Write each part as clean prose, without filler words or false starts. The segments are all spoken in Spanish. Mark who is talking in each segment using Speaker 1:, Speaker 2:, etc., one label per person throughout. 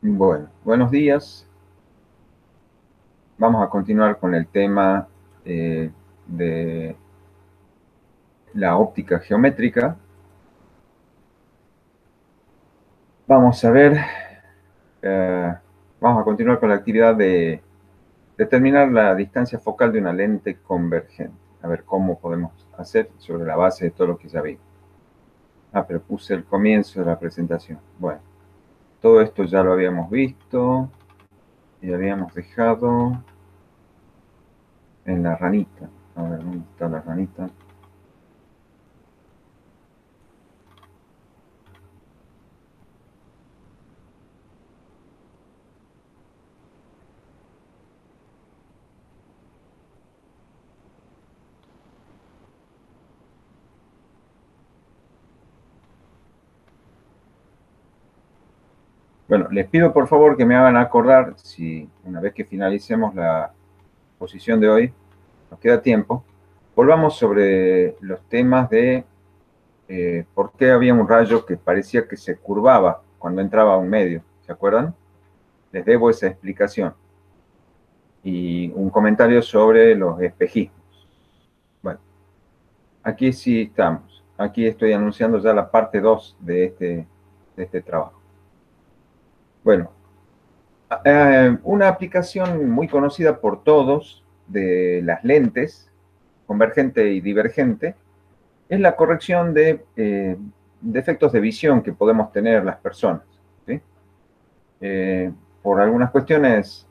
Speaker 1: Bueno, buenos días. Vamos a continuar con el tema de la óptica geométrica. Vamos a ver, eh, vamos a continuar con la actividad de determinar la distancia focal de una lente convergente. A ver cómo podemos hacer sobre la base de todo lo que ya vimos. Pero puse el comienzo de la presentación. Bueno, todo esto ya lo habíamos visto y habíamos dejado en la ranita. A ver, ¿dónde está la ranita? Bueno, les pido por favor que me hagan acordar, si una vez que finalicemos la posición de hoy, nos queda tiempo, volvamos sobre los temas de por qué había un rayo que parecía que se curvaba cuando entraba a un medio. ¿Se acuerdan? Les debo esa explicación. Y un comentario sobre los espejismos. Bueno, aquí sí estamos. Aquí estoy anunciando ya la parte 2 de este trabajo. Bueno, una aplicación muy conocida por todos de las lentes, convergente y divergente, es la corrección de defectos de visión que podemos tener las personas. ¿Sí? Por algunas cuestiones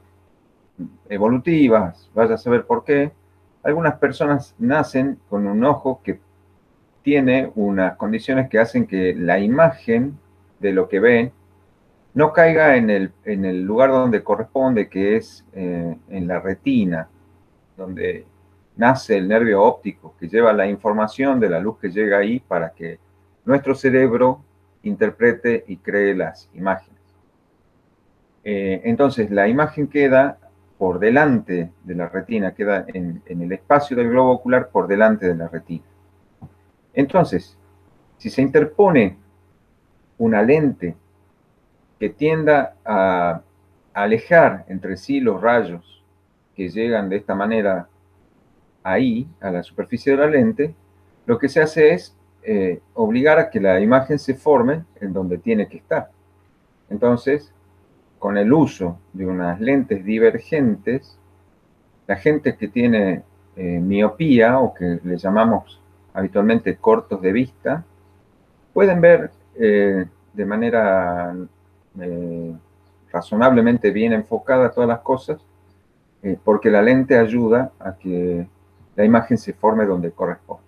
Speaker 1: evolutivas, vaya a saber por qué, algunas personas nacen con un ojo que tiene unas condiciones que hacen que la imagen de lo que ven no caiga en el lugar donde corresponde, que es en la retina, donde nace el nervio óptico, que lleva la información de la luz que llega ahí para que nuestro cerebro interprete y cree las imágenes. Entonces, la imagen queda por delante de la retina, queda en el espacio del globo ocular por delante de la retina. Entonces, si se interpone una lente que tienda a alejar entre sí los rayos que llegan de esta manera ahí, a la superficie de la lente, lo que se hace es obligar a que la imagen se forme en donde tiene que estar. Entonces, con el uso de unas lentes divergentes, la gente que tiene miopía o que le llamamos habitualmente cortos de vista, pueden ver de manera eh, razonablemente bien enfocada todas las cosas, porque la lente ayuda a que la imagen se forme donde corresponde.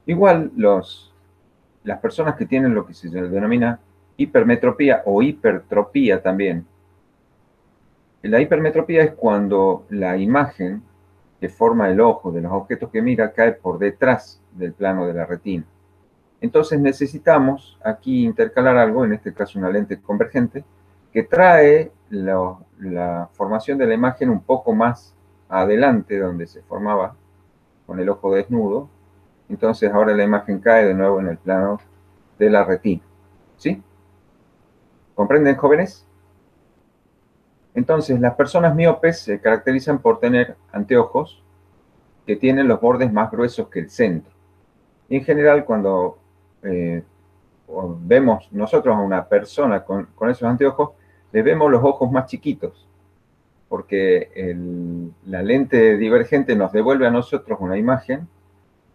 Speaker 1: Igual las personas que tienen lo que se denomina hipermetropía o hipertropía también. La hipermetropía es cuando la imagen que forma el ojo de los objetos que mira cae por detrás del plano de la retina. Entonces necesitamos aquí intercalar algo, en este caso una lente convergente, que trae la formación de la imagen un poco más adelante, donde se formaba con el ojo desnudo. Entonces ahora la imagen cae de nuevo en el plano de la retina. ¿Sí? ¿Comprenden, jóvenes? Entonces, las personas miopes se caracterizan por tener anteojos que tienen los bordes más gruesos que el centro. Y en general, cuando eh, vemos nosotros a una persona con esos anteojos, le vemos los ojos más chiquitos, porque la lente divergente nos devuelve a nosotros una imagen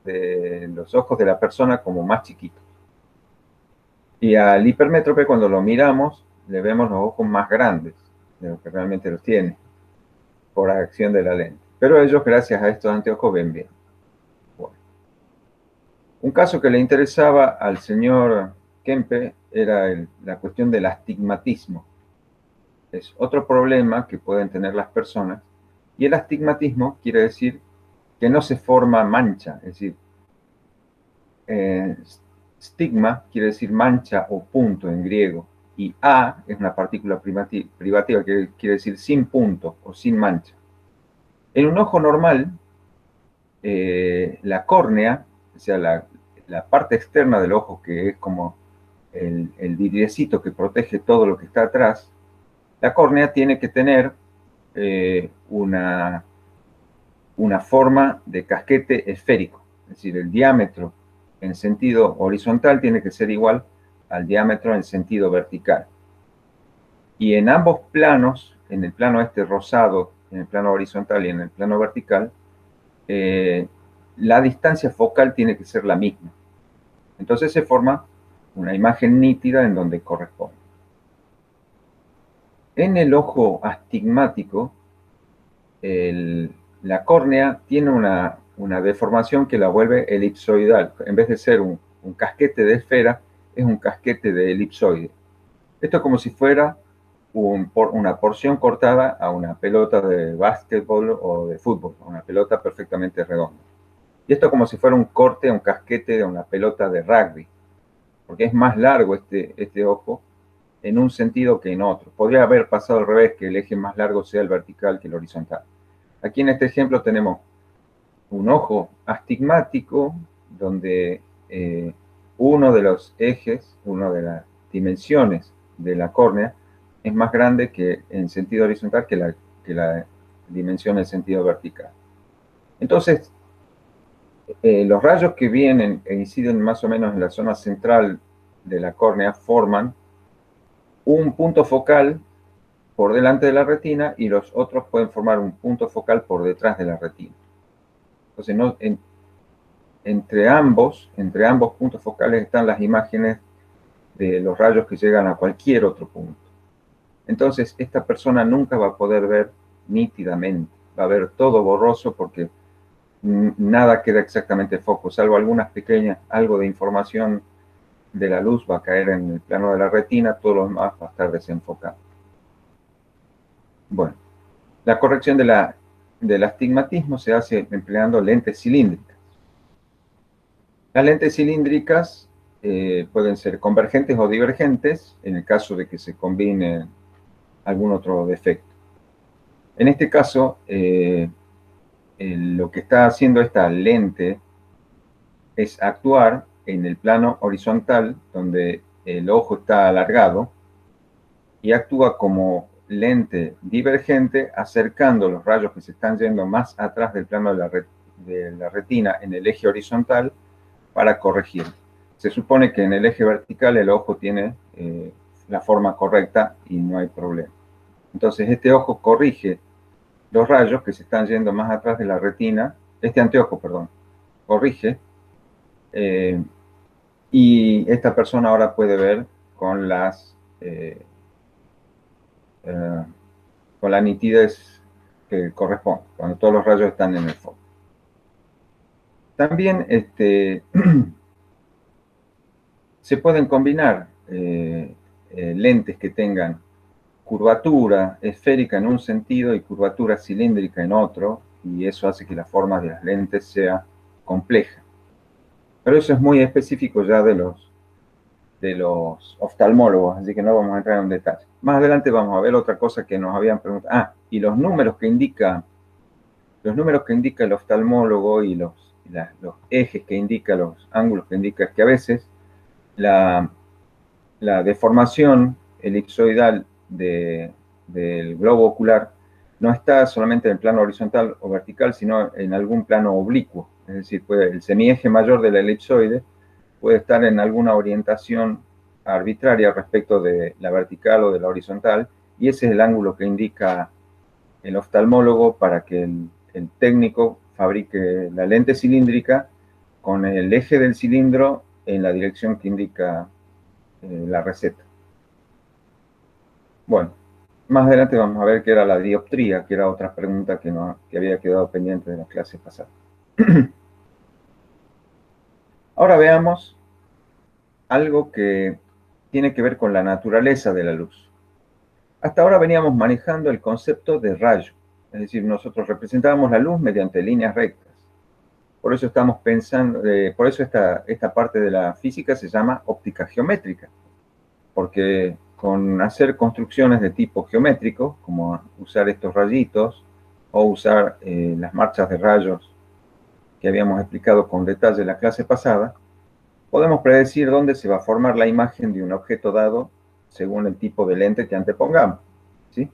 Speaker 1: de los ojos de la persona como más chiquitos. Y al hipermétrope, cuando lo miramos, le vemos los ojos más grandes de lo que realmente los tiene, por acción de la lente. Pero ellos, gracias a estos anteojos, ven bien. Bueno. Un caso que le interesaba al señor Kempe era la cuestión del astigmatismo. Es otro problema que pueden tener las personas. Y el astigmatismo quiere decir que no se forma mancha. Es decir, eh, stigma quiere decir mancha o punto en griego. Y a es una partícula privativa que quiere decir sin punto o sin mancha. En un ojo normal, la córnea, o sea, la parte externa del ojo, que es como el vidriecito que protege todo lo que está atrás, la córnea tiene que tener una forma de casquete esférico. Es decir, el diámetro en sentido horizontal tiene que ser igual al diámetro en sentido vertical. Y en ambos planos, en el plano este rosado, en el plano horizontal y en el plano vertical, la distancia focal tiene que ser la misma. Entonces se forma una imagen nítida en donde corresponde. En el ojo astigmático, la córnea tiene una deformación que la vuelve elipsoidal. En vez de ser un casquete de esfera, es un casquete de elipsoide. Esto es como si fuera una porción cortada a una pelota de básquetbol o de fútbol, una pelota perfectamente redonda. Y esto es como si fuera un corte, un casquete de una pelota de rugby, porque es más largo este ojo en un sentido que en otro. Podría haber pasado al revés, que el eje más largo sea el vertical que el horizontal. Aquí en este ejemplo tenemos un ojo astigmático donde uno de los ejes, una de las dimensiones de la córnea es más grande que en sentido horizontal que la dimensión en sentido vertical. Entonces, los rayos que vienen e inciden más o menos en la zona central de la córnea forman un punto focal por delante de la retina y los otros pueden formar un punto focal por detrás de la retina. Entonces, entre ambos puntos focales están las imágenes de los rayos que llegan a cualquier otro punto. Entonces, esta persona nunca va a poder ver nítidamente, va a ver todo borroso porque nada queda exactamente foco, salvo algunas pequeñas, algo de información de la luz va a caer en el plano de la retina, todo lo demás va a estar desenfocado. Bueno, la corrección del astigmatismo se hace empleando lentes cilíndricas. Las lentes cilíndricas pueden ser convergentes o divergentes en el caso de que se combine algún otro defecto. En este caso, lo que está haciendo esta lente es actuar en el plano horizontal, donde el ojo está alargado, y actúa como lente divergente, acercando los rayos que se están yendo más atrás del plano de la retina en el eje horizontal para corregir. Se supone que en el eje vertical el ojo tiene la forma correcta y no hay problema. Entonces este ojo corrige los rayos que se están yendo más atrás de la retina, este anteojo, perdón, corrige, y esta persona ahora puede ver con con la nitidez que corresponde, cuando todos los rayos están en el foco. También se pueden combinar lentes que tengan curvatura esférica en un sentido y curvatura cilíndrica en otro, y eso hace que la forma de las lentes sea compleja. Pero eso es muy específico ya de los oftalmólogos, así que no vamos a entrar en detalle. Más adelante vamos a ver otra cosa que nos habían preguntado. Ah, y los números que indica el oftalmólogo y los ejes que indica, los ángulos que indica, que a veces la deformación elipsoidal del globo ocular no está solamente en el plano horizontal o vertical, sino en algún plano oblicuo. Es decir, el semieje mayor de la elipsoide puede estar en alguna orientación arbitraria respecto de la vertical o de la horizontal, y ese es el ángulo que indica el oftalmólogo para que el técnico fabrique la lente cilíndrica con el eje del cilindro en la dirección que indica la receta. Bueno, más adelante vamos a ver qué era la dioptría, que era otra pregunta que había quedado pendiente de la clase pasada. Ahora veamos algo que tiene que ver con la naturaleza de la luz. Hasta ahora veníamos manejando el concepto de rayo, es decir, nosotros representábamos la luz mediante líneas rectas. Por eso estamos pensando, por eso esta parte de la física se llama óptica geométrica, porque con hacer construcciones de tipo geométrico, como usar estos rayitos o usar las marchas de rayos que habíamos explicado con detalle en la clase pasada, podemos predecir dónde se va a formar la imagen de un objeto dado según el tipo de lente que antepongamos, ¿sí?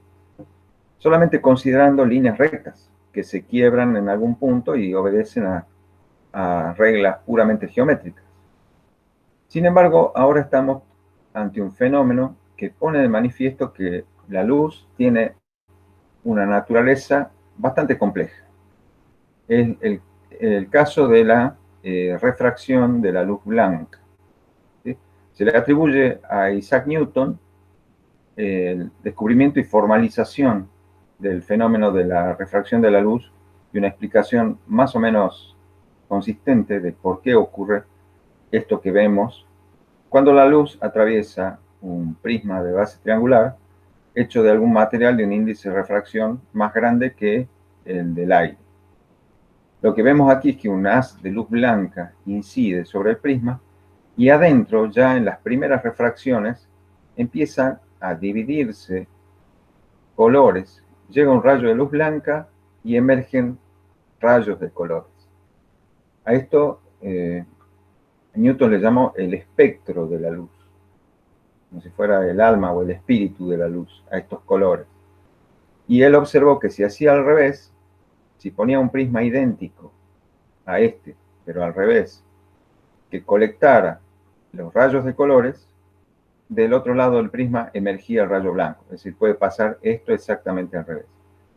Speaker 1: Solamente considerando líneas rectas que se quiebran en algún punto y obedecen a reglas puramente geométricas. Sin embargo, ahora estamos ante un fenómeno que pone de manifiesto que la luz tiene una naturaleza bastante compleja. Es el caso de la refracción de la luz blanca, ¿sí? Se le atribuye a Isaac Newton el descubrimiento y formalización del fenómeno de la refracción de la luz y una explicación más o menos consistente de por qué ocurre esto que vemos cuando la luz atraviesa un prisma de base triangular hecho de algún material de un índice de refracción más grande que el del aire. Lo que vemos aquí es que un haz de luz blanca incide sobre el prisma y adentro, ya en las primeras refracciones, empiezan a dividirse colores. Llega un rayo de luz blanca y emergen rayos de colores. A esto Newton le llamó el espectro de la luz, como si fuera el alma o el espíritu de la luz, a estos colores. Y él observó que si hacía al revés, si ponía un prisma idéntico a este, pero al revés, que colectara los rayos de colores, del otro lado del prisma emergía el rayo blanco. Es decir, puede pasar esto exactamente al revés.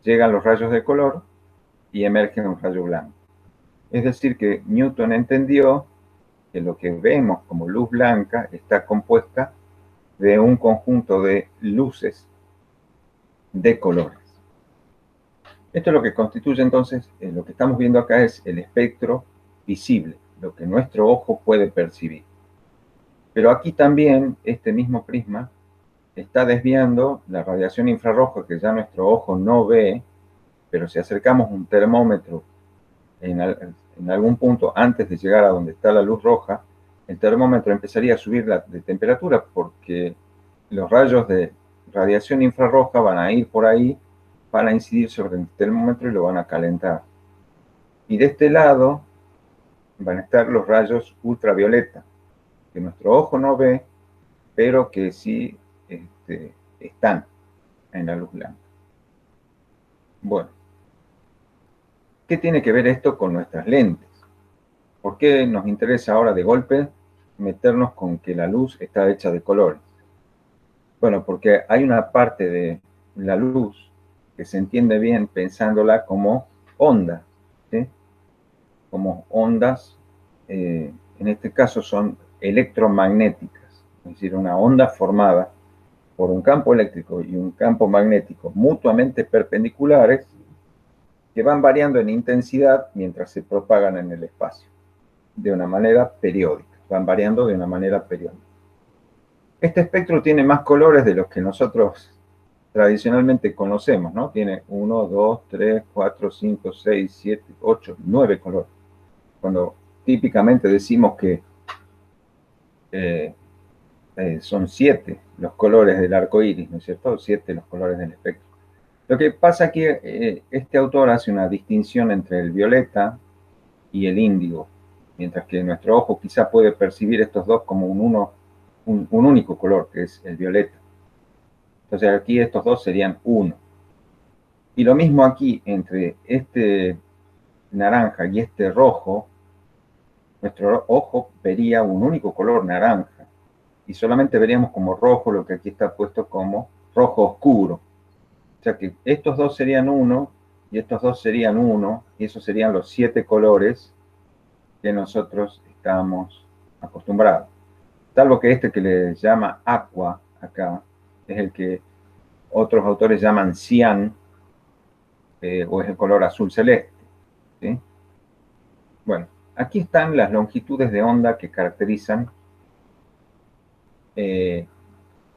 Speaker 1: Llegan los rayos de color y emerge un rayo blanco. Es decir, que Newton entendió que lo que vemos como luz blanca está compuesta de un conjunto de luces de colores. Esto es lo que constituye entonces, lo que estamos viendo acá es el espectro visible, lo que nuestro ojo puede percibir. Pero aquí también este mismo prisma está desviando la radiación infrarroja que ya nuestro ojo no ve, pero si acercamos un termómetro en algún punto antes de llegar a donde está la luz roja, el termómetro empezaría a subir de temperatura porque los rayos de radiación infrarroja van a ir por ahí, van a incidir sobre el termómetro y lo van a calentar. Y de este lado van a estar los rayos ultravioleta, que nuestro ojo no ve, pero que sí están en la luz blanca. Bueno, ¿qué tiene que ver esto con nuestras lentes? ¿Por qué nos interesa ahora de golpe meternos con que la luz está hecha de colores? Bueno, porque hay una parte de la luz que se entiende bien pensándola como onda, ¿sí? Como ondas, en este caso son electromagnéticas, es decir, una onda formada por un campo eléctrico y un campo magnético mutuamente perpendiculares que van variando en intensidad mientras se propagan en el espacio, de una manera periódica, van variando de una manera periódica. Este espectro tiene más colores de los que nosotros tradicionalmente conocemos, ¿no? Tiene 1, 2, 3, 4, 5, 6, 7, 8, 9 colores. Cuando típicamente decimos que son 7 los colores del arco iris, ¿no es cierto? 7 los colores del espectro. Lo que pasa es que este autor hace una distinción entre el violeta y el índigo, mientras que nuestro ojo quizá puede percibir estos dos como un único color, que es el violeta. Entonces aquí estos dos serían uno. Y lo mismo aquí, entre este naranja y este rojo, nuestro ojo vería un único color naranja. Y solamente veríamos como rojo lo que aquí está puesto como rojo oscuro. O sea que estos dos serían uno y estos dos serían uno, y esos serían los 7 colores que nosotros estamos acostumbrados. Salvo que este que le llama aqua acá, es el que otros autores llaman cian, o es el color azul celeste, ¿sí? Bueno, aquí están las longitudes de onda que caracterizan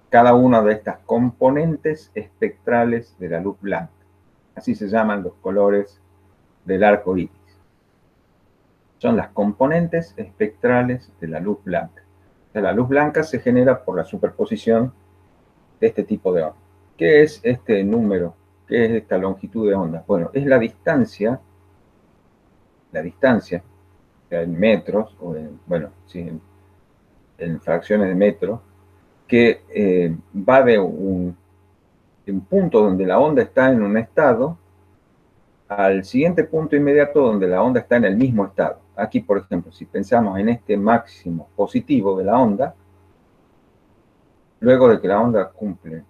Speaker 1: cada una de estas componentes espectrales de la luz blanca. Así se llaman los colores del arco iris. Son las componentes espectrales de la luz blanca. O sea, la luz blanca se genera por la superposición de este tipo de onda. ¿Qué es este número? ¿Qué es esta longitud de onda? Bueno, es la distancia, o sea, en metros, o en, bueno, sí, en fracciones de metro, que va de un punto donde la onda está en un estado al siguiente punto inmediato donde la onda está en el mismo estado. Aquí, por ejemplo, si pensamos en este máximo positivo de la onda, luego de que la onda cumple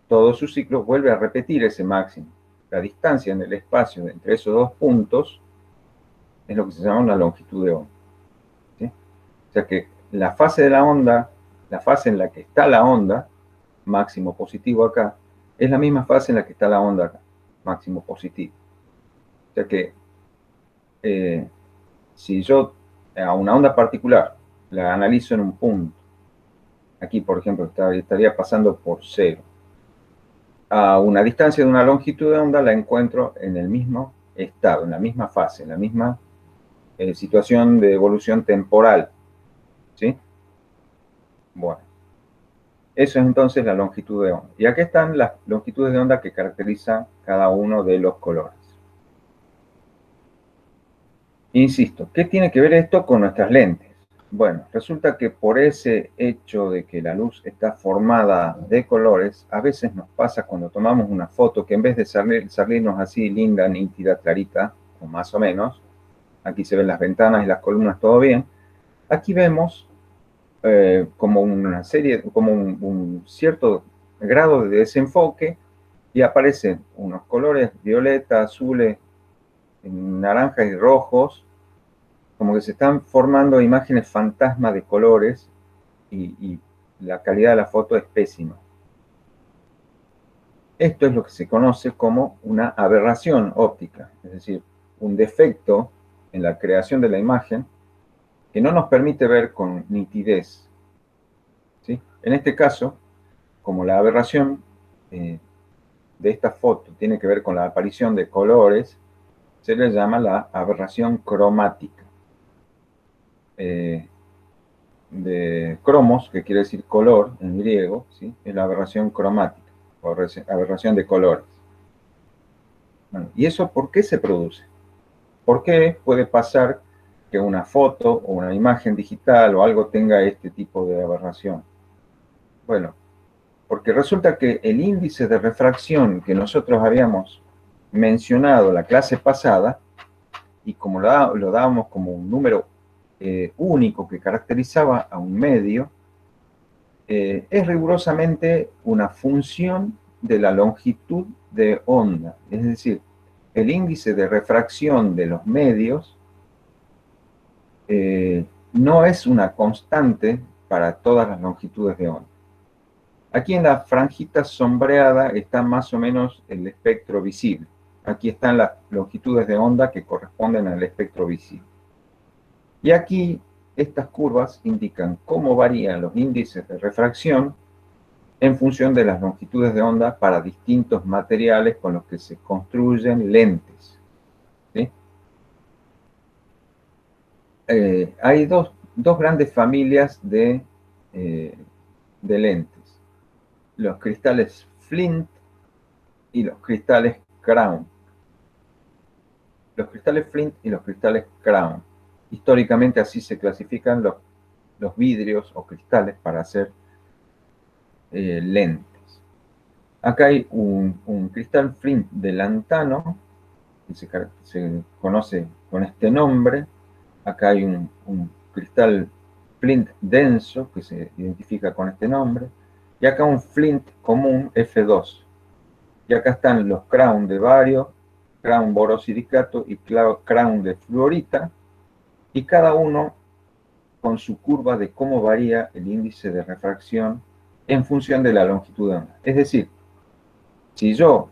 Speaker 1: todo su ciclo, vuelve a repetir ese máximo. La distancia en el espacio entre esos dos puntos es lo que se llama una longitud de onda. ¿Sí? O sea que la fase de la onda, la fase en la que está la onda, máximo positivo acá, es la misma fase en la que está la onda acá, máximo positivo. O sea que si yo a una onda particular la analizo en un punto, aquí por ejemplo estaría pasando por cero, a una distancia de una longitud de onda la encuentro en el mismo estado, en la misma fase, en la misma situación de evolución temporal. ¿Sí? Bueno, eso es entonces la longitud de onda. Y aquí están las longitudes de onda que caracterizan cada uno de los colores. Insisto, ¿qué tiene que ver esto con nuestras lentes? Bueno, resulta que por ese hecho de que la luz está formada de colores, a veces nos pasa cuando tomamos una foto que en vez de salirnos así linda, nítida, clarita, o más o menos, aquí se ven las ventanas y las columnas todo bien, aquí vemos como una serie, como un cierto grado de desenfoque y aparecen unos colores violeta, azules, naranjas y rojos, como que se están formando imágenes fantasma de colores y la calidad de la foto es pésima. Esto es lo que se conoce como una aberración óptica, es decir, un defecto en la creación de la imagen que no nos permite ver con nitidez. ¿Sí? En este caso, como la aberración de esta foto tiene que ver con la aparición de colores, se le llama la aberración cromática. De cromos, que quiere decir color en griego, ¿sí? Es la aberración cromática, o aberración de colores. Bueno, ¿y eso por qué se produce? ¿Por qué puede pasar que una foto o una imagen digital o algo tenga este tipo de aberración? Bueno, porque resulta que el índice de refracción que nosotros habíamos mencionado la clase pasada, y como lo dábamos como un número único que caracterizaba a un medio, es rigurosamente una función de la longitud de onda. Es decir, el índice de refracción de los medios no es una constante para todas las longitudes de onda. Aquí en la franjita sombreada está más o menos el espectro visible. Aquí están las longitudes de onda que corresponden al espectro visible. Y aquí estas curvas indican cómo varían los índices de refracción en función de las longitudes de onda para distintos materiales con los que se construyen lentes. ¿Sí? Hay dos grandes familias de lentes. Los cristales Flint y los cristales Crown. Los cristales Flint y los cristales Crown. Históricamente así se clasifican los vidrios o cristales para hacer lentes. Acá hay un cristal Flint de lantano, que se conoce con este nombre. Acá hay un cristal Flint denso, que se identifica con este nombre. Y acá un Flint común F2. Y acá están los Crown de bario, Crown borosilicato y Crown de fluorita. Y cada uno con su curva de cómo varía el índice de refracción en función de la longitud de onda. Es decir, si yo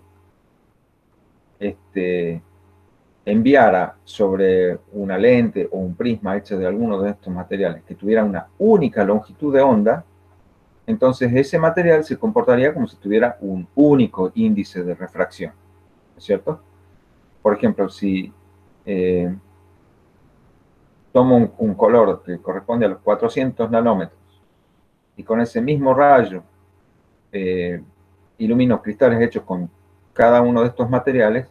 Speaker 1: enviara sobre una lente o un prisma hecho de alguno de estos materiales que tuviera una única longitud de onda, entonces ese material se comportaría como si tuviera un único índice de refracción, ¿no es cierto? Por ejemplo, si tomo un color que corresponde a los 400 nanómetros y con ese mismo rayo ilumino cristales hechos con cada uno de estos materiales,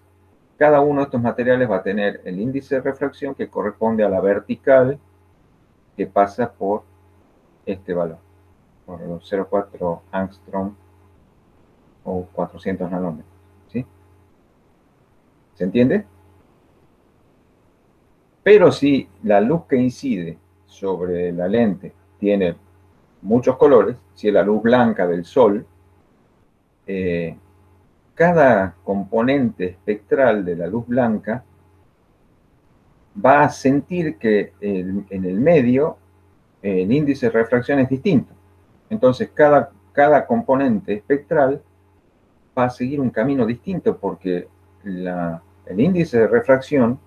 Speaker 1: cada uno de estos materiales va a tener el índice de refracción que corresponde a la vertical que pasa por este valor, por los 0,4 angstrom o 400 nanómetros. ¿Sí? ¿Se entiende? Pero si la luz que incide sobre la lente tiene muchos colores, si es la luz blanca del sol, cada componente espectral de la luz blanca va a sentir que en el medio el índice de refracción es distinto. Entonces, cada componente espectral va a seguir un camino distinto porque el índice de refracción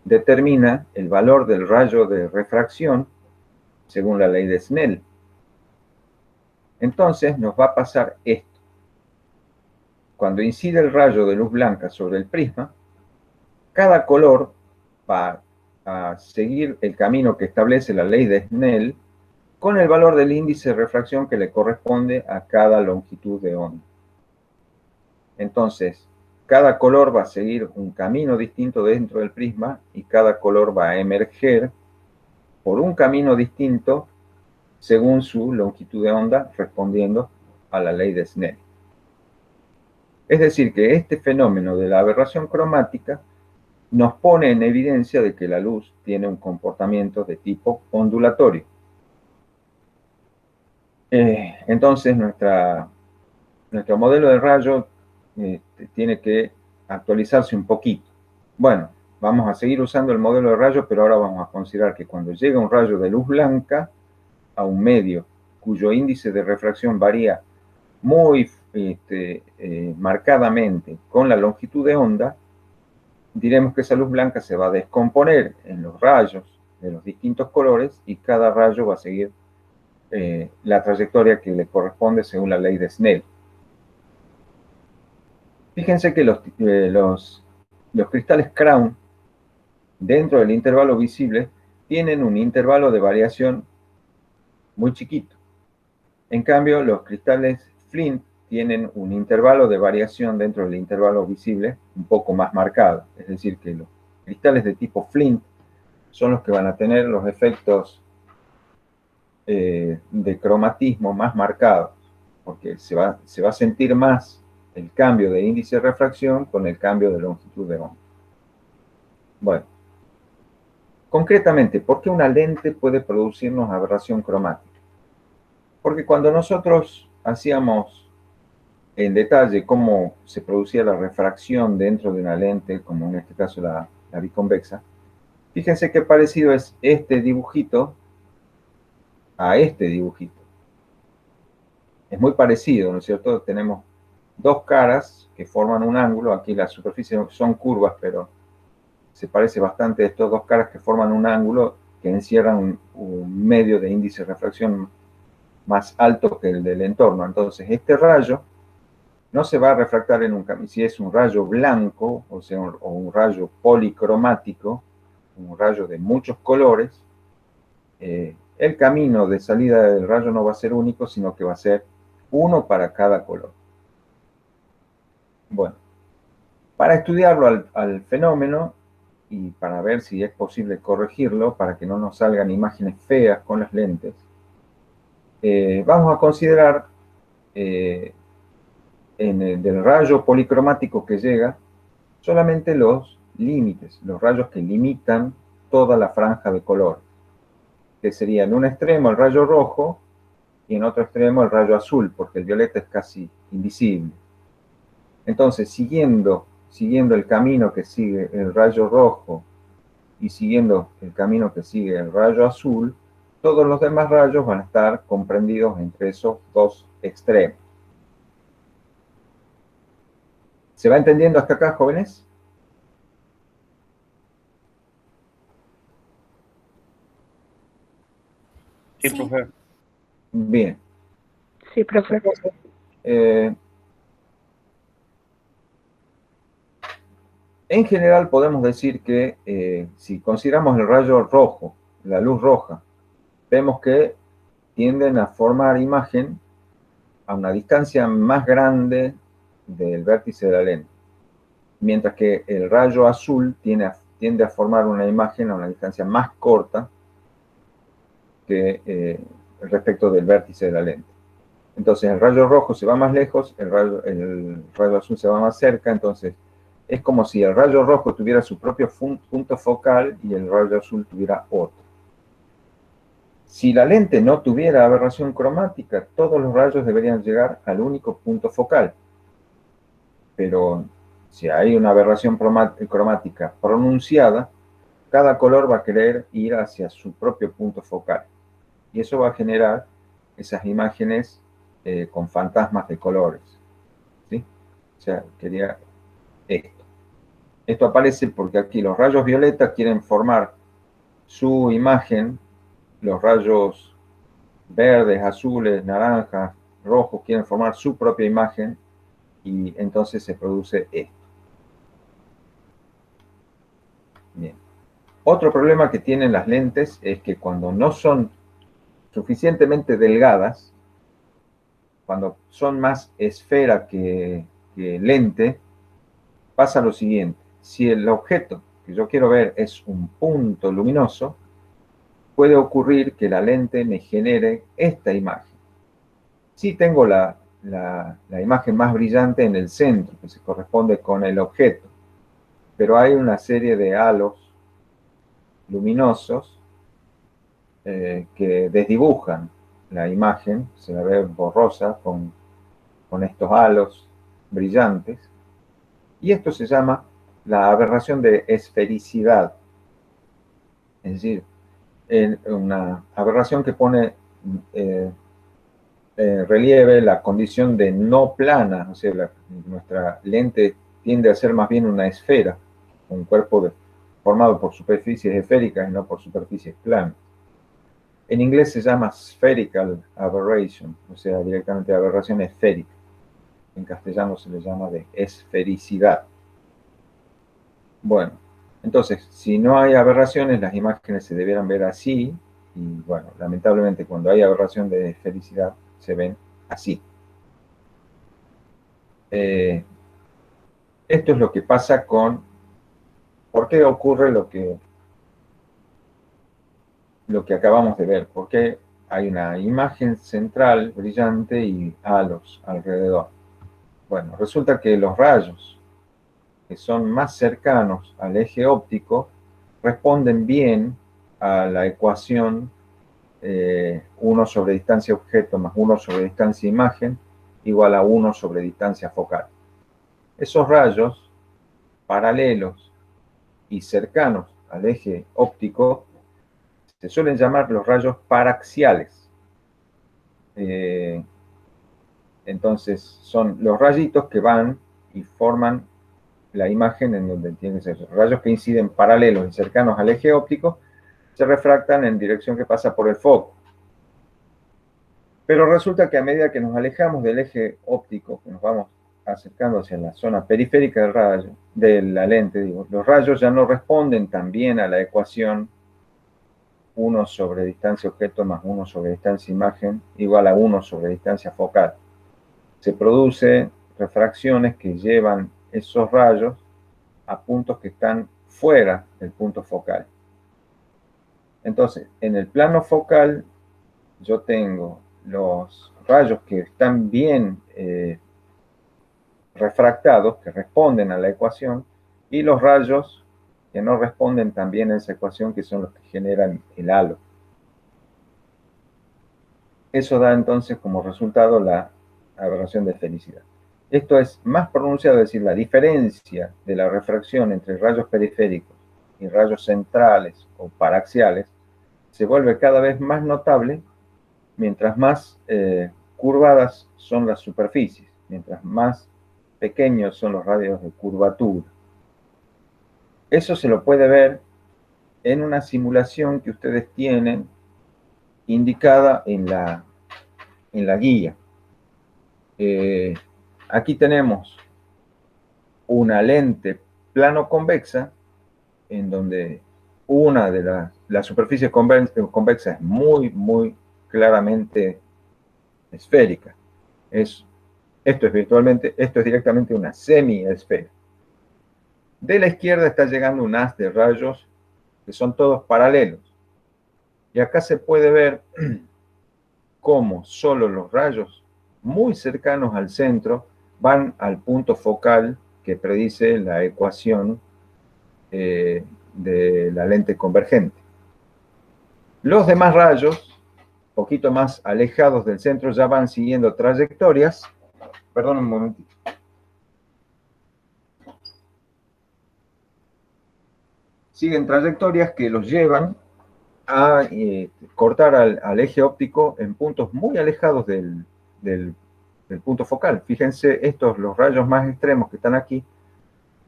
Speaker 1: determina el valor del rayo de refracción según la ley de Snell. Entonces, nos va a pasar esto. Cuando incide el rayo de luz blanca sobre el prisma, cada color va a seguir el camino que establece la ley de Snell con el valor del índice de refracción que le corresponde a cada longitud de onda. Entonces, cada color va a seguir un camino distinto dentro del prisma y cada color va a emerger por un camino distinto según su longitud de onda, respondiendo a la ley de Snell. Es decir, que este fenómeno de la aberración cromática nos pone en evidencia de que la luz tiene un comportamiento de tipo ondulatorio. Entonces, nuestro modelo de rayo tiene que actualizarse un poquito. Bueno, vamos a seguir usando el modelo de rayo, pero ahora vamos a considerar que cuando llega un rayo de luz blanca a un medio cuyo índice de refracción varía muy marcadamente con la longitud de onda, diremos que esa luz blanca se va a descomponer en los rayos de los distintos colores y cada rayo va a seguir la trayectoria que le corresponde según la ley de Snell. Fíjense que los cristales Crown dentro del intervalo visible tienen un intervalo de variación muy chiquito. En cambio, los cristales Flint tienen un intervalo de variación dentro del intervalo visible un poco más marcado. Es decir, que los cristales de tipo Flint son los que van a tener los efectos de cromatismo más marcados, porque se va a sentir más el cambio de índice de refracción con el cambio de longitud de onda. Bueno, concretamente, ¿por qué una lente puede producirnos aberración cromática? Porque cuando nosotros hacíamos en detalle cómo se producía la refracción dentro de una lente, como en este caso la biconvexa, fíjense qué parecido es este dibujito a este dibujito. Es muy parecido, ¿no es cierto? Tenemos dos caras que forman un ángulo, aquí las superficies son curvas, pero se parece bastante a estas dos caras que forman un ángulo que encierran un medio de índice de refracción más alto que el del entorno. Entonces, este rayo no se va a refractar en un camino. Si es un rayo blanco, o sea, o un rayo policromático, un rayo de muchos colores, el camino de salida del rayo no va a ser único, sino que va a ser uno para cada color. Bueno, para estudiarlo al fenómeno y para ver si es posible corregirlo, para que no nos salgan imágenes feas con las lentes, vamos a considerar del rayo policromático que llega solamente los límites, los rayos que limitan toda la franja de color, que sería en un extremo el rayo rojo y en otro extremo el rayo azul, porque el violeta es casi invisible. Entonces, siguiendo el camino que sigue el rayo rojo y siguiendo el camino que sigue el rayo azul, todos los demás rayos van a estar comprendidos entre esos dos extremos. ¿Se va entendiendo hasta acá, jóvenes?
Speaker 2: Sí, profe.
Speaker 1: Bien.
Speaker 3: Sí, profe.
Speaker 1: En general podemos decir que si consideramos el rayo rojo, la luz roja, vemos que tienden a formar imagen a una distancia más grande del vértice de la lente, mientras que el rayo azul tiende a formar una imagen a una distancia más corta que respecto del vértice de la lente. Entonces el rayo rojo se va más lejos, el rayo azul se va más cerca, entonces es como si el rayo rojo tuviera su propio punto focal y el rayo azul tuviera otro. Si la lente no tuviera aberración cromática, todos los rayos deberían llegar al único punto focal. Pero si hay una aberración cromática pronunciada, cada color va a querer ir hacia su propio punto focal. Y eso va a generar esas imágenes con fantasmas de colores. ¿Sí? O sea, quería esto. Esto aparece porque aquí los rayos violeta quieren formar su imagen, los rayos verdes, azules, naranjas, rojos quieren formar su propia imagen y entonces se produce esto. Bien. Otro problema que tienen las lentes es que cuando no son suficientemente delgadas, cuando son más esfera que lente, pasa lo siguiente. Si el objeto que yo quiero ver es un punto luminoso, puede ocurrir que la lente me genere esta imagen. Sí tengo la imagen más brillante en el centro, que se corresponde con el objeto, pero hay una serie de halos luminosos que desdibujan la imagen, se la ve borrosa con estos halos brillantes, y esto se llama la aberración de esfericidad, es decir, una aberración que pone relieve la condición de no plana, o sea, nuestra lente tiende a ser más bien una esfera, un cuerpo formado por superficies esféricas y no por superficies planas. En inglés se llama spherical aberration, o sea, directamente aberración esférica. En castellano se le llama de esfericidad. Bueno, entonces, si no hay aberraciones, las imágenes se debieran ver así, y bueno, lamentablemente cuando hay aberración de esfericidad, se ven así. Esto es lo que pasa con, ¿por qué ocurre lo que acabamos de ver? ¿Por qué hay una imagen central brillante y halos alrededor? Bueno, resulta que los rayos que son más cercanos al eje óptico responden bien a la ecuación 1 sobre distancia objeto más 1 sobre distancia imagen igual a 1 sobre distancia focal. Esos rayos paralelos y cercanos al eje óptico se suelen llamar los rayos paraxiales. Entonces son los rayitos que van y forman la imagen en donde tienen que ser. Rayos que inciden paralelos y cercanos al eje óptico se refractan en dirección que pasa por el foco. Pero resulta que a medida que nos alejamos del eje óptico, que nos vamos acercando hacia la zona periférica del rayo, de la lente, digo, los rayos ya no responden tan bien a la ecuación 1 sobre distancia objeto más 1 sobre distancia imagen igual a 1 sobre distancia focal. Se producen refracciones que llevan esos rayos a puntos que están fuera del punto focal. Entonces, en el plano focal, yo tengo los rayos que están bien refractados, que responden a la ecuación, y los rayos que no responden tan bien a esa ecuación, que son los que generan el halo. Eso da entonces como resultado la aberración de esfericidad. Esto es más pronunciado, es decir, la diferencia de la refracción entre rayos periféricos y rayos centrales o paraxiales se vuelve cada vez más notable mientras más curvadas son las superficies, mientras más pequeños son los radios de curvatura. Eso se lo puede ver en una simulación que ustedes tienen indicada en la guía. Aquí tenemos una lente plano convexa en donde una de las superficies convexa es muy claramente esférica. Esto es directamente una semiesfera. De la izquierda está llegando un haz de rayos que son todos paralelos. Y acá se puede ver cómo solo los rayos muy cercanos al centro van al punto focal que predice la ecuación de la lente convergente. Los demás rayos, un poquito más alejados del centro, ya van siguiendo trayectorias. Perdón un momentito. Siguen trayectorias que los llevan a cortar al eje óptico en puntos muy alejados del punto focal. Fíjense, los rayos más extremos que están aquí,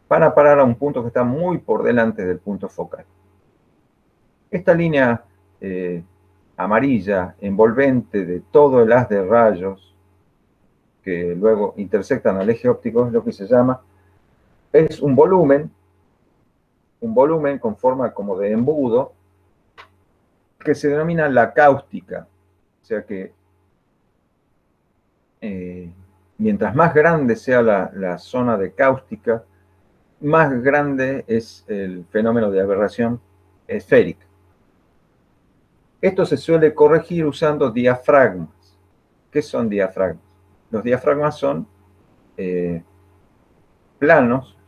Speaker 1: van a parar a un punto que está muy por delante del punto focal. Esta línea amarilla, envolvente de todo el haz de rayos que luego intersectan al eje óptico, es lo que se llama, es un volumen con forma como de embudo, que se denomina la cáustica. O sea que mientras más grande sea la zona de cáustica, más grande es el fenómeno de aberración esférica. Esto se suele corregir usando diafragmas. ¿Qué son diafragmas? Los diafragmas son planos,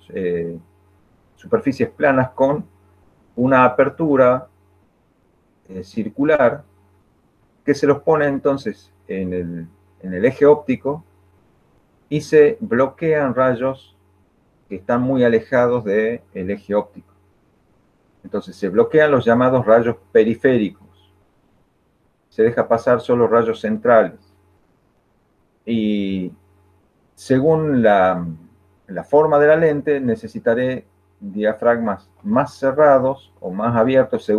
Speaker 1: superficies planas con una apertura circular que se los pone entonces en el eje óptico y se bloquean rayos que están muy alejados del eje óptico. Entonces se bloquean los llamados rayos periféricos. Se deja pasar solo rayos centrales. Y según la forma de la lente, necesitaré diafragmas más cerrados o más abiertos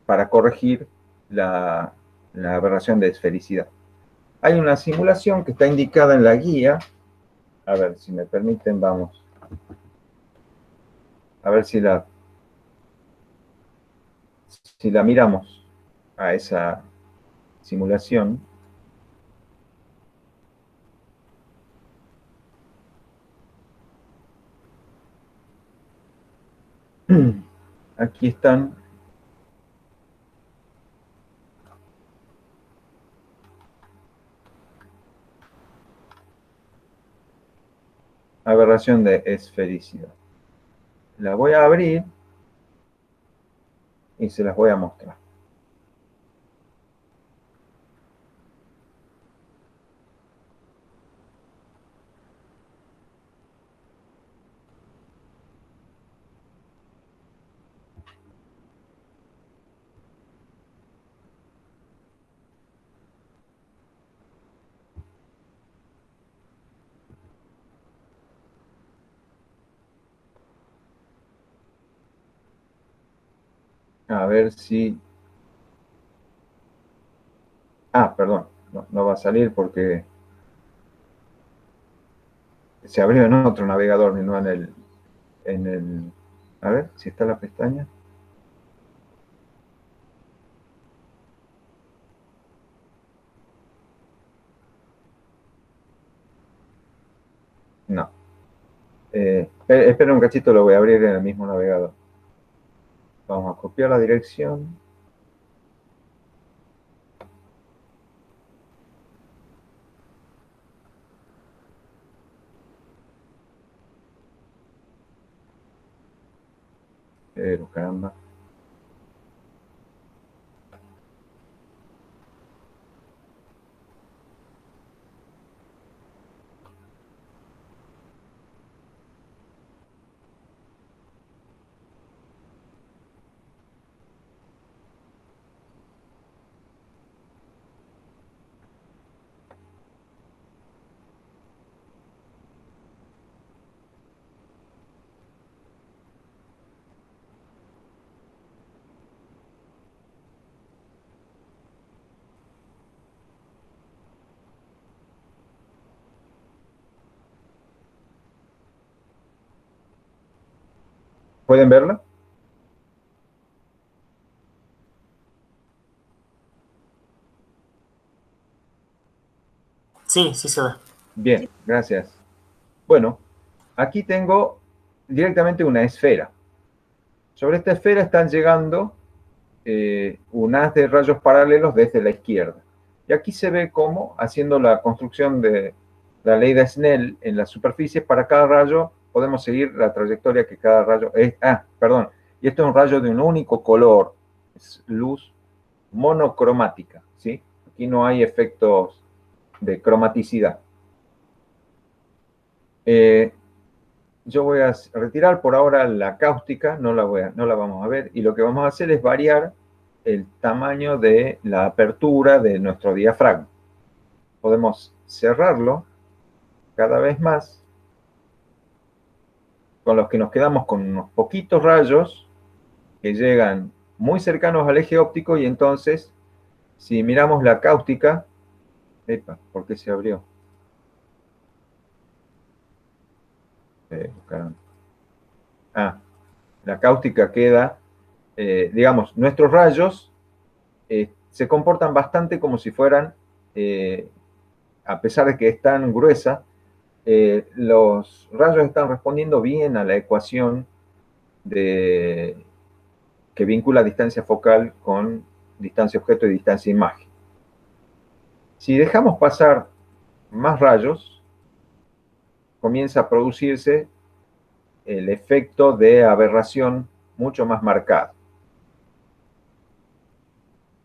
Speaker 1: para corregir la aberración de esfericidad. Hay una simulación que está indicada en la guía. A ver, si me permiten, vamos. A ver si la miramos a esa simulación. Aquí están. Aberración de esfericidad. La voy a abrir y se las voy a mostrar. A ver si... Ah, perdón, no va a salir porque se abrió en otro navegador, no en el... A ver si está la pestaña. No. Espera un cachito, lo voy a abrir en el mismo navegador. Vamos a copiar la dirección. Pero caramba. ¿Pueden verla?
Speaker 2: Sí, sí se ve.
Speaker 1: Bien, gracias. Bueno, aquí tengo directamente una esfera. Sobre esta esfera están llegando un haz de rayos paralelos desde la izquierda. Y aquí se ve cómo, haciendo la construcción de la ley de Snell en la superficie, para cada rayo podemos seguir la trayectoria que cada rayo es. Perdón, y esto es un rayo de un único color, es luz monocromática, ¿sí? Aquí no hay efectos de cromaticidad. Yo voy a retirar por ahora la cáustica, no la vamos a ver, y lo que vamos a hacer es variar el tamaño de la apertura de nuestro diafragma. Podemos cerrarlo cada vez más, con los que nos quedamos con unos poquitos rayos que llegan muy cercanos al eje óptico, y entonces, si miramos la cáustica, ¿por qué se abrió? Caramba. La cáustica queda, digamos, nuestros rayos se comportan bastante como si fueran, a pesar de que es tan gruesa, los rayos están respondiendo bien a la ecuación que vincula distancia focal con distancia objeto y distancia imagen. Si dejamos pasar más rayos, comienza a producirse el efecto de aberración mucho más marcado.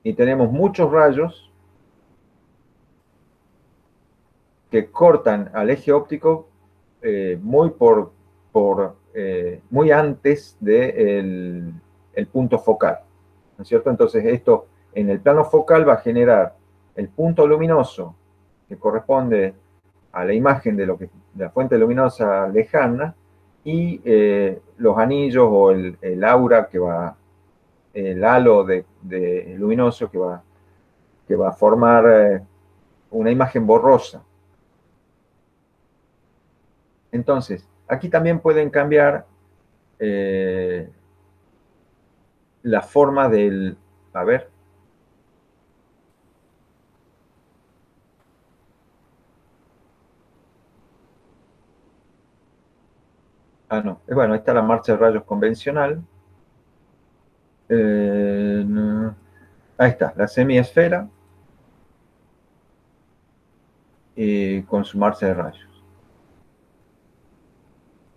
Speaker 1: Y tenemos muchos rayos que cortan al eje óptico muy antes del punto focal, ¿no es cierto? Entonces esto en el plano focal va a generar el punto luminoso que corresponde a la imagen de la fuente luminosa lejana, y los anillos o el aura el halo de luminoso que va a formar una imagen borrosa. Entonces, aquí también pueden cambiar la forma del... A ver. No. Bueno, ahí está la marcha de rayos convencional. Ahí está, la semiesfera con su marcha de rayos.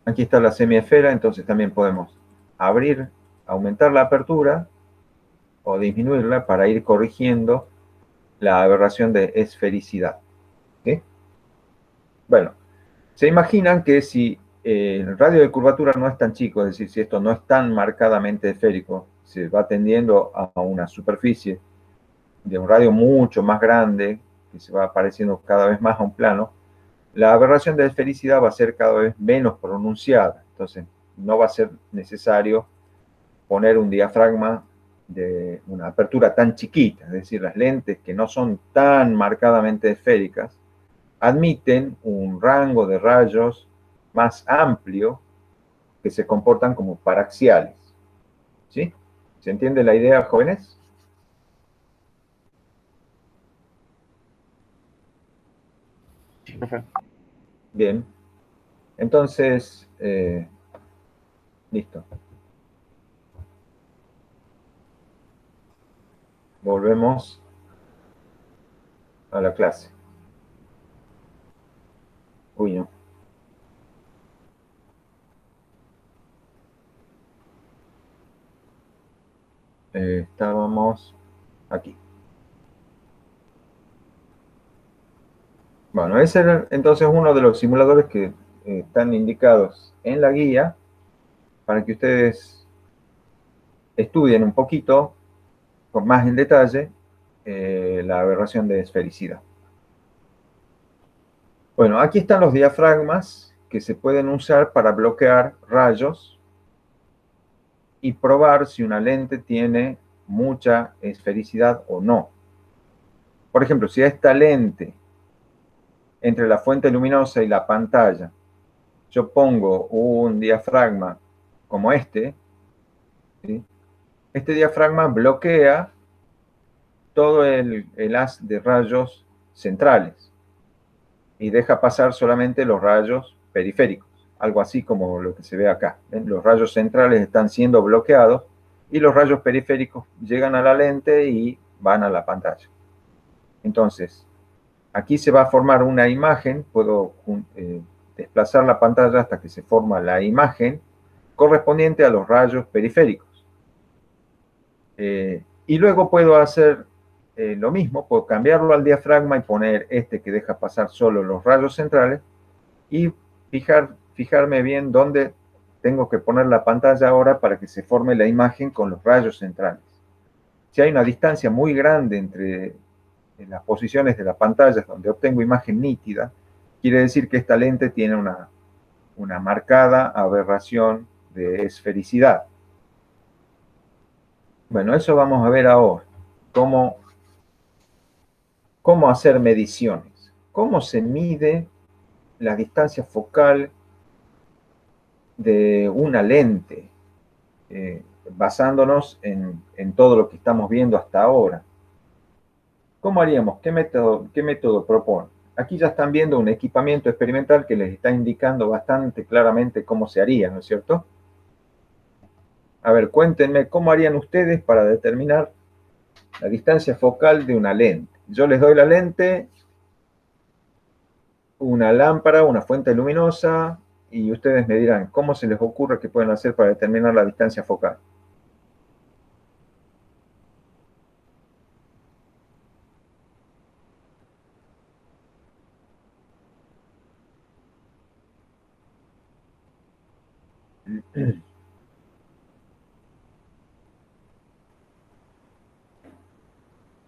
Speaker 1: Aquí está la semiesfera, entonces también podemos abrir, aumentar la apertura o disminuirla para ir corrigiendo la aberración de esfericidad. ¿Sí? Bueno, se imaginan que si el radio de curvatura no es tan chico, es decir, si esto no es tan marcadamente esférico, se va tendiendo a una superficie de un radio mucho más grande, que se va apareciendo cada vez más a un plano, la aberración de esfericidad va a ser cada vez menos pronunciada. Entonces, no va a ser necesario poner un diafragma de una apertura tan chiquita, es decir, las lentes que no son tan marcadamente esféricas admiten un rango de rayos más amplio que se comportan como paraxiales. ¿Sí? ¿Se entiende la idea, jóvenes?
Speaker 2: Sí, profe.
Speaker 1: Bien. Entonces, listo. Volvemos a la clase. Uy, no. Estábamos aquí. Bueno, ese era entonces uno de los simuladores que están indicados en la guía para que ustedes estudien un poquito, con más en detalle, la aberración de esfericidad. Bueno, aquí están los diafragmas que se pueden usar para bloquear rayos y probar si una lente tiene mucha esfericidad o no. Por ejemplo, si a esta lente, entre la fuente luminosa y la pantalla, yo pongo un diafragma como este, ¿sí? Este diafragma bloquea todo el haz de rayos centrales y deja pasar solamente los rayos periféricos, algo así como lo que se ve acá. ¿Ven? Los rayos centrales están siendo bloqueados y los rayos periféricos llegan a la lente y van a la pantalla. Entonces, aquí se va a formar una imagen, puedo desplazar la pantalla hasta que se forma la imagen correspondiente a los rayos periféricos. Y luego puedo hacer lo mismo, puedo cambiarlo al diafragma y poner este que deja pasar solo los rayos centrales y fijarme bien dónde tengo que poner la pantalla ahora para que se forme la imagen con los rayos centrales. Si hay una distancia muy grande entre las posiciones de las pantallas donde obtengo imagen nítida, quiere decir que esta lente tiene una marcada aberración de esfericidad. Bueno, eso vamos a ver ahora. ¿Cómo hacer mediciones? ¿Cómo se mide la distancia focal de una lente? Basándonos en todo lo que estamos viendo hasta ahora. ¿Cómo haríamos? ¿Qué método propone? Aquí ya están viendo un equipamiento experimental que les está indicando bastante claramente cómo se haría, ¿no es cierto? A ver, cuéntenme, ¿cómo harían ustedes para determinar la distancia focal de una lente? Yo les doy la lente, una lámpara, una fuente luminosa, y ustedes me dirán, ¿cómo se les ocurre que pueden hacer para determinar la distancia focal?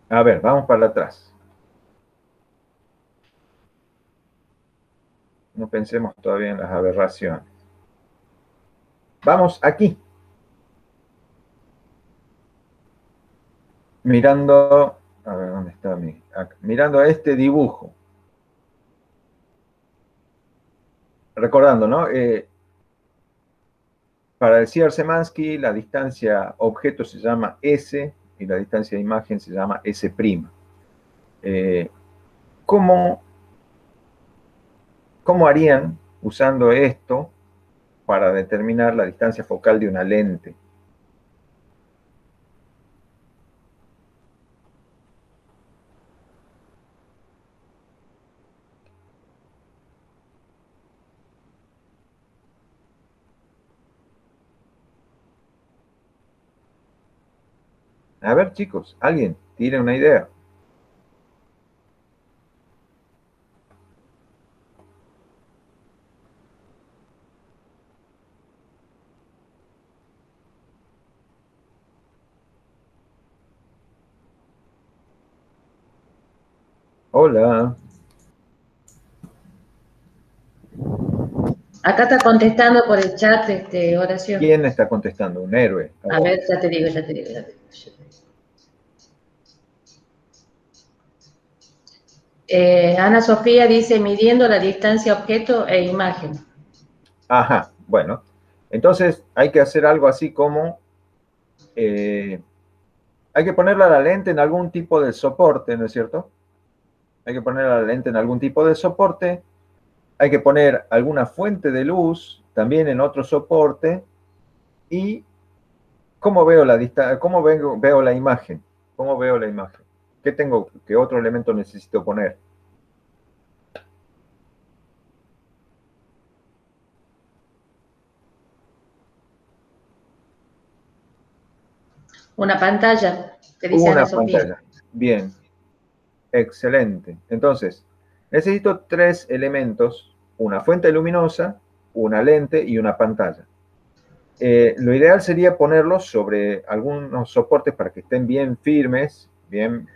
Speaker 1: A ver, vamos para atrás. No pensemos todavía en las aberraciones. Vamos aquí. Mirando, a ver, ¿dónde está mirando a este dibujo. Recordando, ¿no? Para el Sierra-Szymanski, la distancia objeto se llama S y la distancia de imagen se llama S'. ¿Cómo harían usando esto para determinar la distancia focal de una lente? A ver, chicos, alguien, tire una idea. Hola.
Speaker 3: Acá está contestando por el chat, Horacio.
Speaker 1: ¿Quién está contestando? Un héroe.
Speaker 3: A ver, ya te digo. Ana Sofía dice, midiendo la distancia objeto e imagen.
Speaker 1: Ajá, bueno. Entonces hay que hacer algo así como, hay que ponerle a la lente en algún tipo de soporte, ¿no es cierto? Hay que poner a la lente en algún tipo de soporte. Hay que poner alguna fuente de luz también en otro soporte. ¿Y cómo veo la distancia? ¿Cómo veo la imagen? ¿Cómo veo la imagen? ¿Qué otro elemento necesito poner?
Speaker 3: Una pantalla, que dice Ana Sofía.
Speaker 1: Una pantalla. Bien, excelente. Entonces, necesito 3 elementos, una fuente luminosa, una lente y una pantalla. Lo ideal sería ponerlos sobre algunos soportes para que estén bien firmes, bien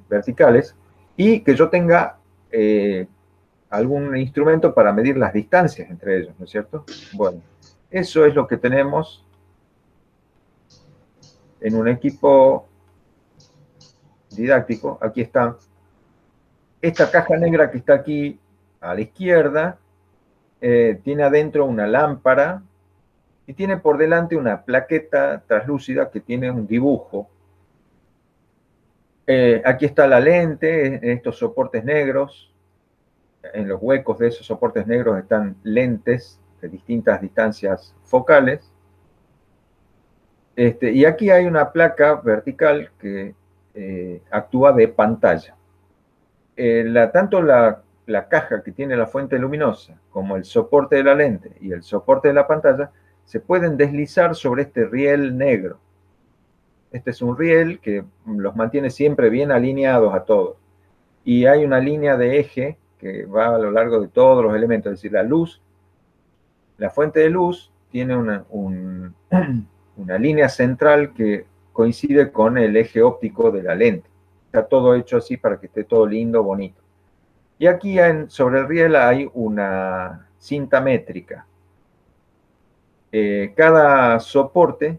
Speaker 1: verticales, y que yo tenga algún instrumento para medir las distancias entre ellos, ¿no es cierto? Bueno, eso es lo que tenemos en un equipo didáctico. Aquí está. Esta caja negra que está aquí a la izquierda tiene adentro una lámpara y tiene por delante una plaqueta translúcida que tiene un dibujo. Aquí está la lente, en estos soportes negros. En los huecos de esos soportes negros están lentes de distintas distancias focales. Y aquí hay una placa vertical que actúa de pantalla. Tanto la caja que tiene la fuente luminosa como el soporte de la lente y el soporte de la pantalla se pueden deslizar sobre este riel negro. Este es un riel que los mantiene siempre bien alineados a todos. Y hay una línea de eje que va a lo largo de todos los elementos, es decir, la luz, la fuente de luz tiene una línea central que coincide con el eje óptico de la lente. Está todo hecho así para que esté todo lindo, bonito. Y aquí sobre el riel hay una cinta métrica. Cada soporte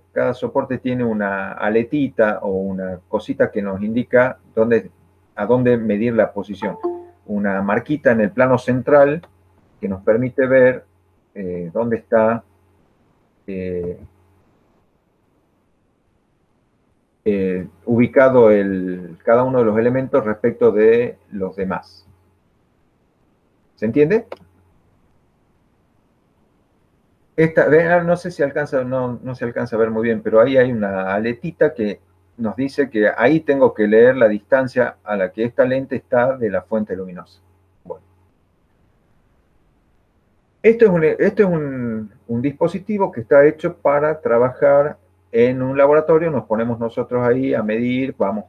Speaker 1: tiene una aletita o una cosita que nos indica a dónde medir la posición. Una marquita en el plano central que nos permite ver dónde está ubicado cada uno de los elementos respecto de los demás. ¿Se entiende? No sé si no se alcanza a ver muy bien, pero ahí hay una aletita que nos dice que ahí tengo que leer la distancia a la que esta lente está de la fuente luminosa. Bueno. Esto es un dispositivo que está hecho para trabajar en un laboratorio. Nos ponemos nosotros ahí a medir, vamos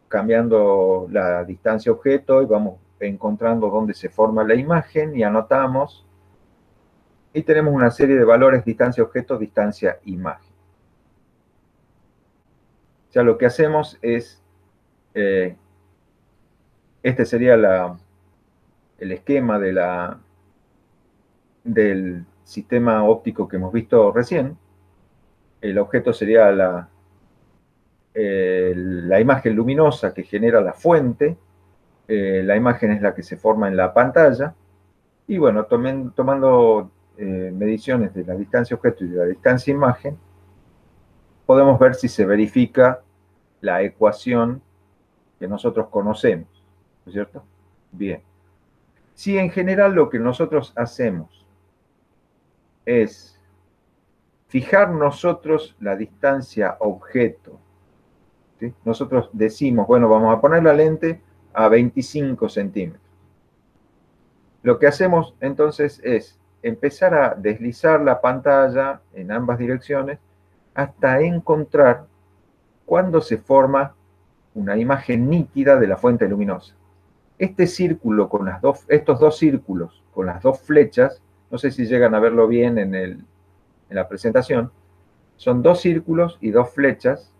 Speaker 1: cambiando la distancia objeto y vamos encontrando dónde se forma la imagen y anotamos. Y tenemos una serie de valores: distancia objeto, distancia imagen. O sea, lo que hacemos es, este sería el esquema del sistema óptico que hemos visto recién. El objeto sería la imagen luminosa que genera la fuente. La imagen es la que se forma en la pantalla. Y bueno, tomando mediciones de la distancia objeto y de la distancia imagen, podemos ver si se verifica la ecuación que nosotros conocemos, ¿no es cierto? Bien. Si en general lo que nosotros hacemos es fijar nosotros la distancia objeto, ¿sí? Nosotros decimos, bueno, vamos a poner la lente a 25 centímetros. Lo que hacemos entonces es empezar a deslizar la pantalla en ambas direcciones hasta encontrar cuándo se forma una imagen nítida de la fuente luminosa. Este círculo con estos dos círculos con las dos flechas, no sé si llegan a verlo bien en la presentación, son dos círculos y dos flechas.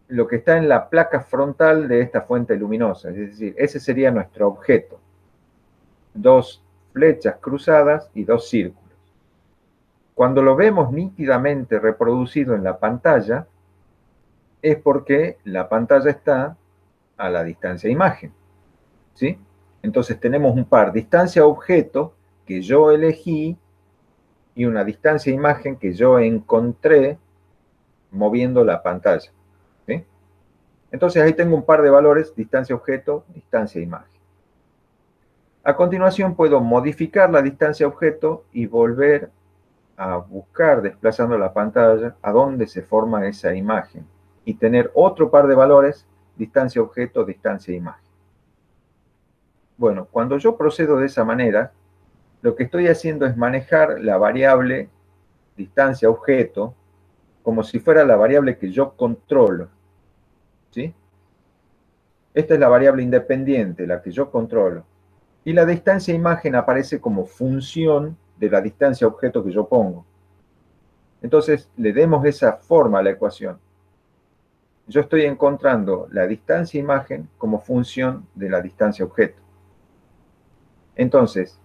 Speaker 1: Lo que está en la placa frontal de esta fuente luminosa, es decir, ese sería nuestro objeto. Dos flechas cruzadas y dos círculos. Cuando lo vemos nítidamente reproducido en la pantalla, es porque la pantalla está a la distancia imagen, ¿sí? Entonces tenemos un par: distancia objeto, que yo elegí, y una distancia imagen que yo encontré moviendo la pantalla, ¿sí? Entonces ahí tengo un par de valores: distancia objeto, distancia imagen. A continuación puedo modificar la distancia objeto y volver a buscar, desplazando la pantalla, a dónde se forma esa imagen, y tener otro par de valores: distancia objeto, distancia imagen. Bueno, cuando yo procedo de esa manera, lo que estoy haciendo es manejar la variable distancia objeto como si fuera la variable que yo controlo, ¿sí? Esta es la variable independiente, la que yo controlo. Y la distancia imagen aparece como función de la distancia objeto que yo pongo. Entonces, le demos esa forma a la ecuación. Yo estoy encontrando la distancia imagen como función de la distancia objeto. Entonces,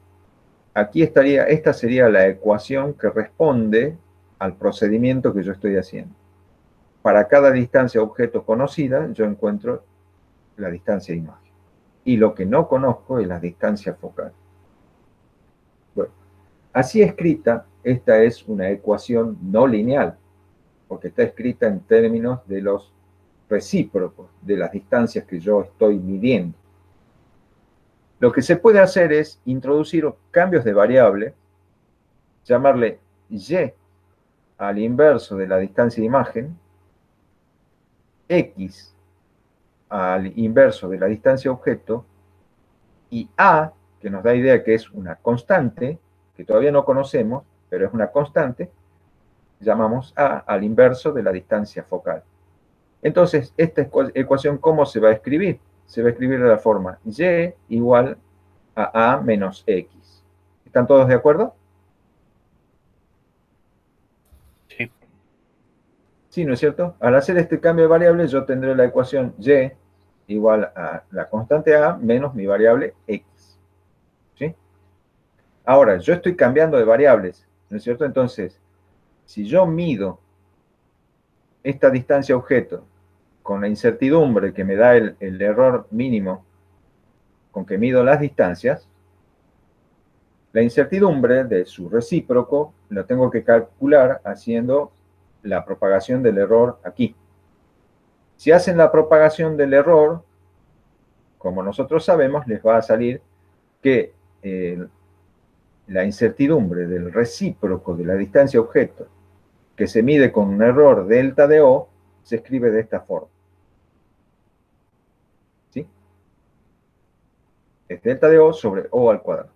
Speaker 1: esta sería la ecuación que responde al procedimiento que yo estoy haciendo. Para cada distancia objeto conocida, yo encuentro la distancia imagen. Y lo que no conozco es la distancia focal. Bueno, así escrita, esta es una ecuación no lineal, porque está escrita en términos de los recíprocos, de las distancias que yo estoy midiendo. Lo que se puede hacer es introducir cambios de variable, llamarle y al inverso de la distancia de imagen, X al inverso de la distancia objeto y A, que nos da idea que es una constante, que todavía no conocemos, pero es una constante, llamamos A al inverso de la distancia focal. Entonces, esta ecuación, ¿cómo se va a escribir? Se va a escribir de la forma y igual a menos x. ¿Están todos de acuerdo?
Speaker 2: Sí.
Speaker 1: Sí, ¿no es cierto? Al hacer este cambio de variables, yo tendré la ecuación y igual a la constante a menos mi variable x. ¿Sí? Ahora, yo estoy cambiando de variables, ¿no es cierto? Entonces, si yo mido esta distancia objeto con la incertidumbre que me da el error mínimo con que mido las distancias, la incertidumbre de su recíproco la tengo que calcular haciendo la propagación del error aquí. Si hacen la propagación del error, como nosotros sabemos, les va a salir que la incertidumbre del recíproco de la distancia objeto que se mide con un error delta de O se escribe de esta forma. ¿Sí? Es delta de O sobre O al cuadrado.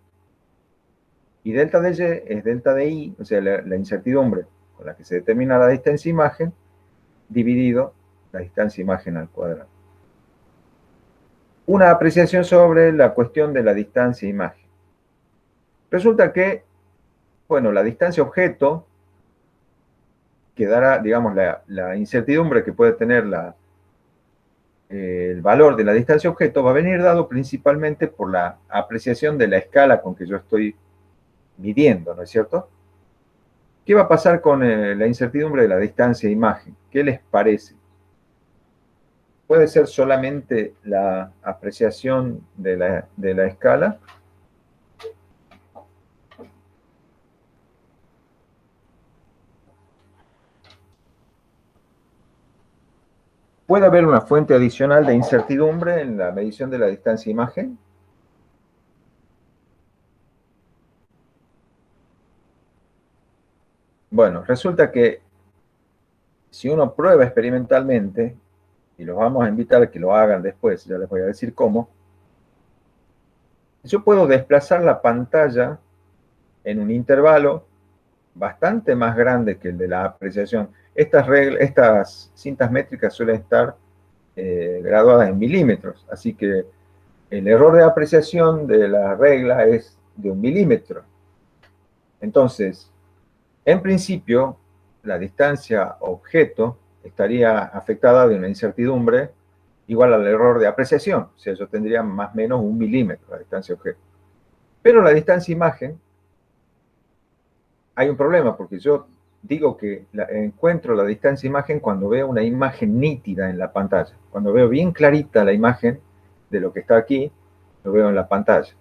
Speaker 1: Y delta de Y es delta de I, o sea, la incertidumbre con la que se determina la distancia imagen, dividido la distancia imagen al cuadrado. Una apreciación sobre la cuestión de la distancia imagen. Resulta que, bueno, la distancia objeto, que dará, digamos, la incertidumbre que puede tener el valor de la distancia objeto, va a venir dado principalmente por la apreciación de la escala con que yo estoy midiendo, ¿no es cierto? ¿Qué va a pasar con la incertidumbre de la distancia imagen? ¿Qué les parece? ¿Puede ser solamente la apreciación de la escala? ¿Puede haber una fuente adicional de incertidumbre en la medición de la distancia imagen? Bueno, resulta que si uno prueba experimentalmente, y los vamos a invitar a que lo hagan después, ya les voy a decir cómo, yo puedo desplazar la pantalla en un intervalo bastante más grande que el de la apreciación. Estas cintas métricas suelen estar graduadas en milímetros, así que el error de apreciación de la regla es de 1 milímetro. Entonces, en principio, la distancia objeto estaría afectada de una incertidumbre igual al error de apreciación, o sea, yo tendría más o menos 1 milímetro la distancia objeto. Pero la distancia imagen, hay un problema, porque yo digo que encuentro la distancia imagen cuando veo una imagen nítida en la pantalla, cuando veo bien clarita la imagen de lo que está aquí, lo veo en la pantalla.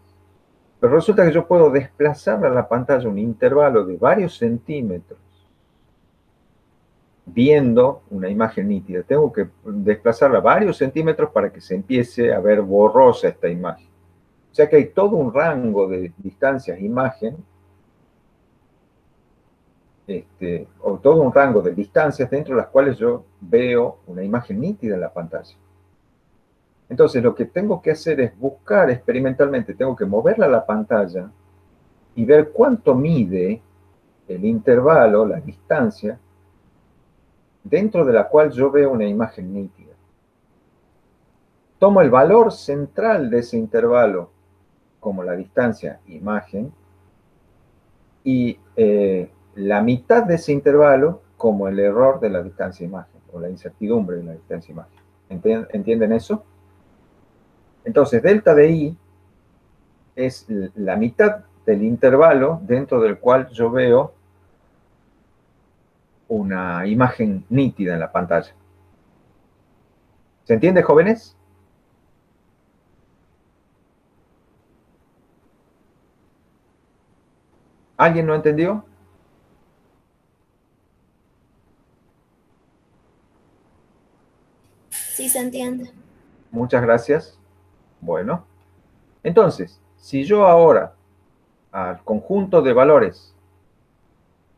Speaker 1: Pero resulta que yo puedo desplazar a la pantalla un intervalo de varios centímetros viendo una imagen nítida. Tengo que desplazarla varios centímetros para que se empiece a ver borrosa esta imagen. O sea que hay todo un rango de distancias imagen, o todo un rango de distancias dentro de las cuales yo veo una imagen nítida en la pantalla. Entonces lo que tengo que hacer es buscar experimentalmente, tengo que moverla a la pantalla y ver cuánto mide el intervalo, la distancia, dentro de la cual yo veo una imagen nítida. Tomo el valor central de ese intervalo como la distancia imagen y la mitad de ese intervalo como el error de la distancia imagen o la incertidumbre de la distancia imagen. ¿Entienden eso? Entonces, delta de I es la mitad del intervalo dentro del cual yo veo una imagen nítida en la pantalla. ¿Se entiende, jóvenes? ¿Alguien no entendió?
Speaker 4: Sí se entiende.
Speaker 1: Muchas gracias. Bueno, entonces, si yo ahora al conjunto de valores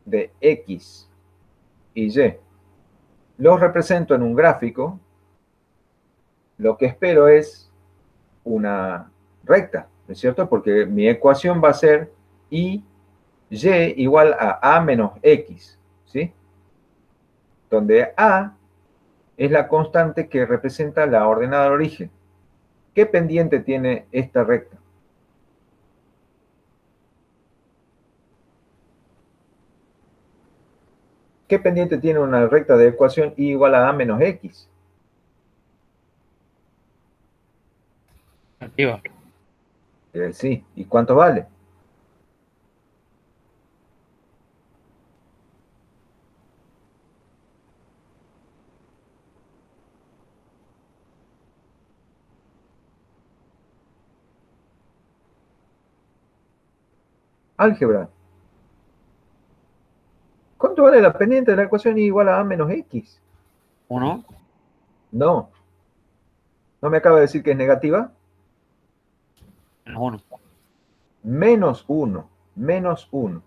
Speaker 1: de X y Y los represento en un gráfico, lo que espero es una recta, ¿no es cierto? Porque mi ecuación va a ser y igual a menos x, ¿sí? Donde a es la constante que representa la ordenada al origen. ¿Qué pendiente tiene esta recta? ¿Qué pendiente tiene una recta de ecuación y igual a menos x?
Speaker 2: Arriba.
Speaker 1: Sí. ¿Y cuánto vale? Álgebra. ¿Cuánto vale la pendiente de la ecuación y igual a menos x?
Speaker 2: 1.
Speaker 1: No. ¿No me acaba de decir que es negativa?
Speaker 2: Menos 1.
Speaker 1: Menos 1. Menos 1. O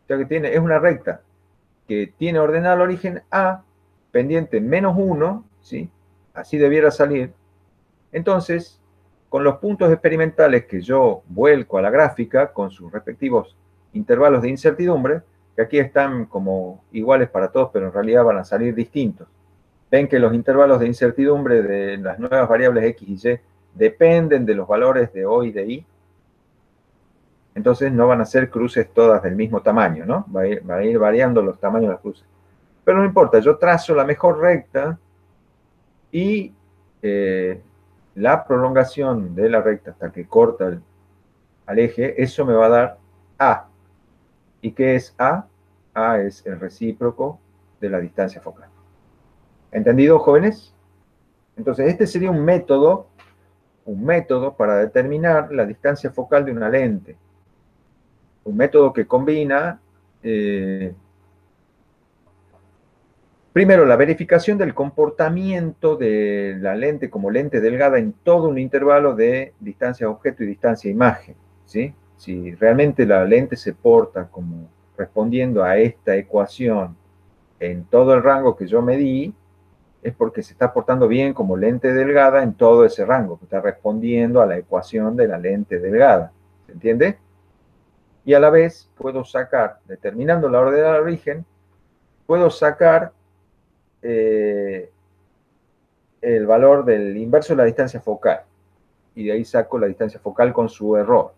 Speaker 1: sea que es una recta que tiene ordenada al origen a, pendiente menos 1, ¿sí? Así debiera salir. Entonces, con los puntos experimentales que yo vuelco a la gráfica, con sus respectivos intervalos de incertidumbre, que aquí están como iguales para todos, pero en realidad van a salir distintos. Ven que los intervalos de incertidumbre de las nuevas variables x y y dependen de los valores de o y de i. Entonces no van a ser cruces todas del mismo tamaño, ¿no? Va a ir variando los tamaños de las cruces. Pero no importa, yo trazo la mejor recta y la prolongación de la recta hasta que corta al eje, eso me va a dar A. ¿Y qué es A? A es el recíproco de la distancia focal. ¿Entendido, jóvenes? Entonces, este sería un método para determinar la distancia focal de una lente. Un método que combina, primero, la verificación del comportamiento de la lente como lente delgada en todo un intervalo de distancia objeto y distancia imagen, ¿sí? Si realmente la lente se porta como respondiendo a esta ecuación en todo el rango que yo medí, es porque se está portando bien como lente delgada en todo ese rango, que está respondiendo a la ecuación de la lente delgada. ¿Se entiende? Y a la vez puedo sacar, determinando la ordenada de origen, puedo sacar el valor del inverso de la distancia focal. Y de ahí saco la distancia focal con su error.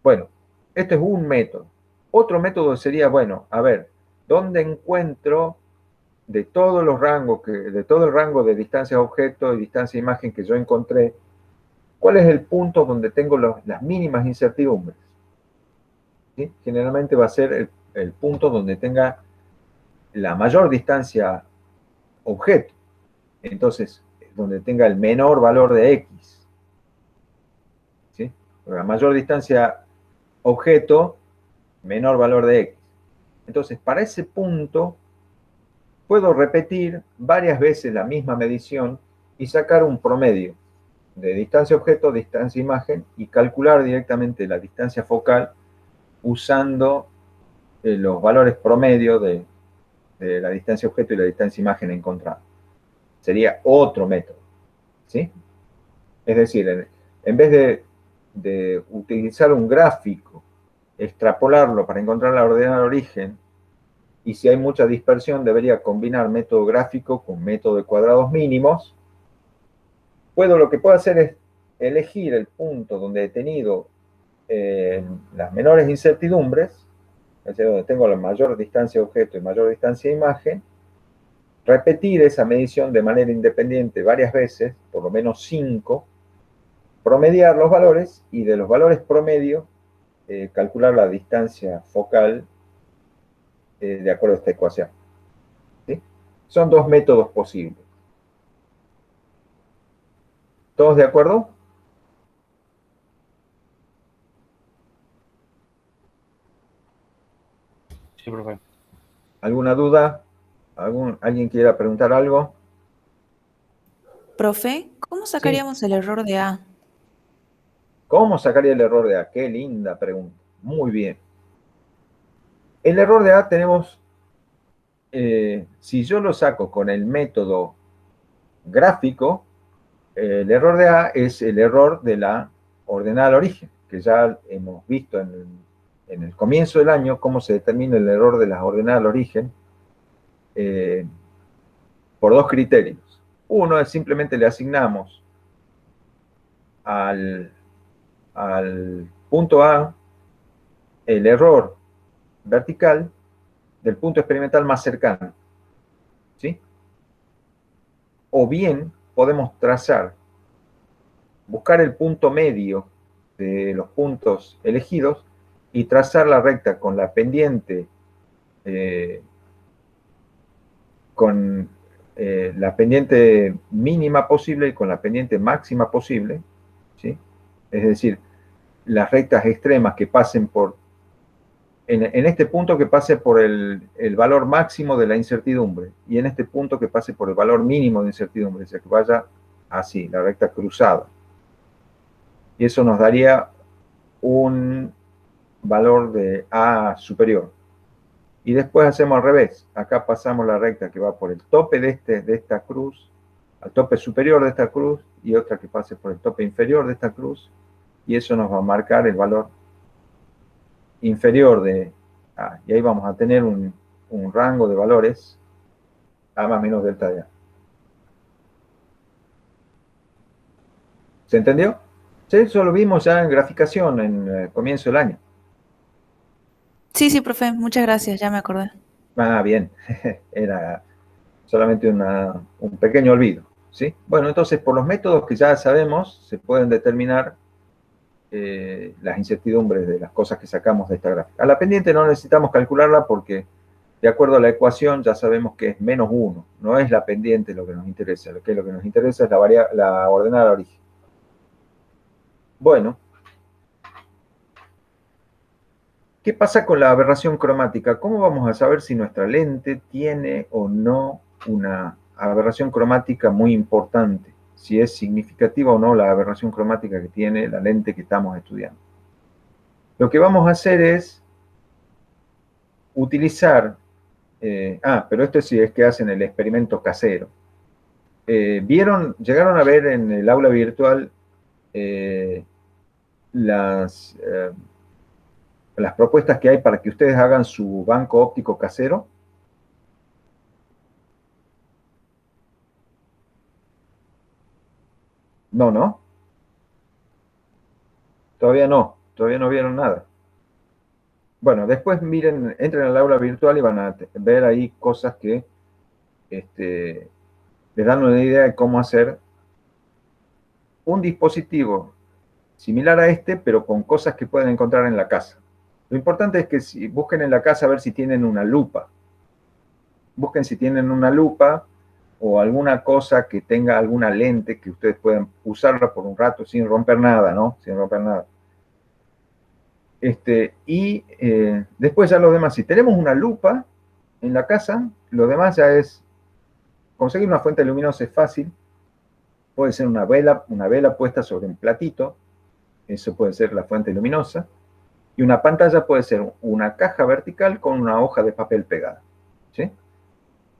Speaker 1: Bueno, esto es un método. Otro método sería, bueno, a ver, ¿dónde encuentro de todos los rangos, de todo el rango de distancia objeto y distancia imagen que yo encontré, cuál es el punto donde tengo las mínimas incertidumbres? ¿Sí? Generalmente va a ser el punto donde tenga la mayor distancia objeto. Entonces, donde tenga el menor valor de x. ¿Sí? A mayor distancia objeto, menor valor de x. Entonces, para ese punto, puedo repetir varias veces la misma medición y sacar un promedio de distancia objeto, distancia imagen y calcular directamente la distancia focal usando los valores promedio de la distancia objeto y la distancia imagen encontrada. Sería otro método, ¿sí? Es decir, en vez de utilizar un gráfico, extrapolarlo para encontrar la ordenada de origen, y si hay mucha dispersión, debería combinar método gráfico con método de cuadrados mínimos. Lo que puedo hacer es elegir el punto donde he tenido las menores incertidumbres, es decir, donde tengo la mayor distancia objeto y mayor distancia imagen, repetir esa medición de manera independiente varias veces, por lo menos 5, promediar los valores y de los valores promedio calcular la distancia focal de acuerdo a esta ecuación. ¿Sí? Son dos métodos posibles. ¿Todos de acuerdo?
Speaker 2: Sí, profe.
Speaker 1: ¿Alguna duda? ¿Alguien quiera preguntar algo?
Speaker 4: Profe, ¿cómo
Speaker 1: Sí.
Speaker 4: sacaríamos el error de A?
Speaker 1: ¿Cómo sacaría el error de A? Qué linda pregunta. Muy bien. El error de A tenemos, si yo lo saco con el método gráfico, el error de A es el error de la ordenada al origen, que ya hemos visto en el comienzo del año cómo se determina el error de las ordenadas al origen por dos criterios. Uno es simplemente le asignamos al punto A el error vertical del punto experimental más cercano, ¿sí? O bien podemos buscar el punto medio de los puntos elegidos y trazar la recta con la pendiente mínima posible y con la pendiente máxima posible, ¿sí? Es decir, las rectas extremas que pasen en este punto que pase por el valor máximo de la incertidumbre y en este punto que pase por el valor mínimo de incertidumbre, o sea, que vaya así, la recta cruzada. Y eso nos daría un valor de A superior. Y después hacemos al revés. Acá pasamos la recta que va por el tope de esta cruz, al tope superior de esta cruz, y otra que pase por el tope inferior de esta cruz, y eso nos va a marcar el valor inferior de A. Y ahí vamos a tener un rango de valores A más menos delta de A. ¿Se entendió? Sí, eso lo vimos ya en graficación en el comienzo del año.
Speaker 4: Sí, sí, profe, muchas gracias, ya me acordé.
Speaker 1: Ah, bien. Era solamente un pequeño olvido, ¿sí? Bueno, entonces por los métodos que ya sabemos se pueden determinar las incertidumbres de las cosas que sacamos de esta gráfica. A la pendiente no necesitamos calcularla porque de acuerdo a la ecuación ya sabemos que es menos 1, no es la pendiente lo que nos interesa, lo que nos interesa es la ordenada de origen. Bueno, ¿qué pasa con la aberración cromática? ¿Cómo vamos a saber si nuestra lente tiene o no una aberración cromática muy importante? Si es significativa o no la aberración cromática que tiene la lente que estamos estudiando. Lo que vamos a hacer es utilizar, pero esto sí es que hacen el experimento casero. Llegaron a ver en el aula virtual las propuestas que hay para que ustedes hagan su banco óptico casero. No, ¿no? Todavía no vieron nada. Bueno, después miren, entren al aula virtual y van a ver ahí cosas que les dan una idea de cómo hacer un dispositivo similar a este, pero con cosas que pueden encontrar en la casa. Lo importante es que busquen en la casa a ver si tienen una lupa. Busquen si tienen una lupa o alguna cosa que tenga alguna lente que ustedes puedan usarla por un rato sin romper nada, ¿no? Sin romper nada. Y después ya los demás, si tenemos una lupa en la casa, lo demás ya es, conseguir una fuente luminosa es fácil, puede ser una vela puesta sobre un platito, eso puede ser la fuente luminosa, y una pantalla puede ser una caja vertical con una hoja de papel pegada, ¿sí?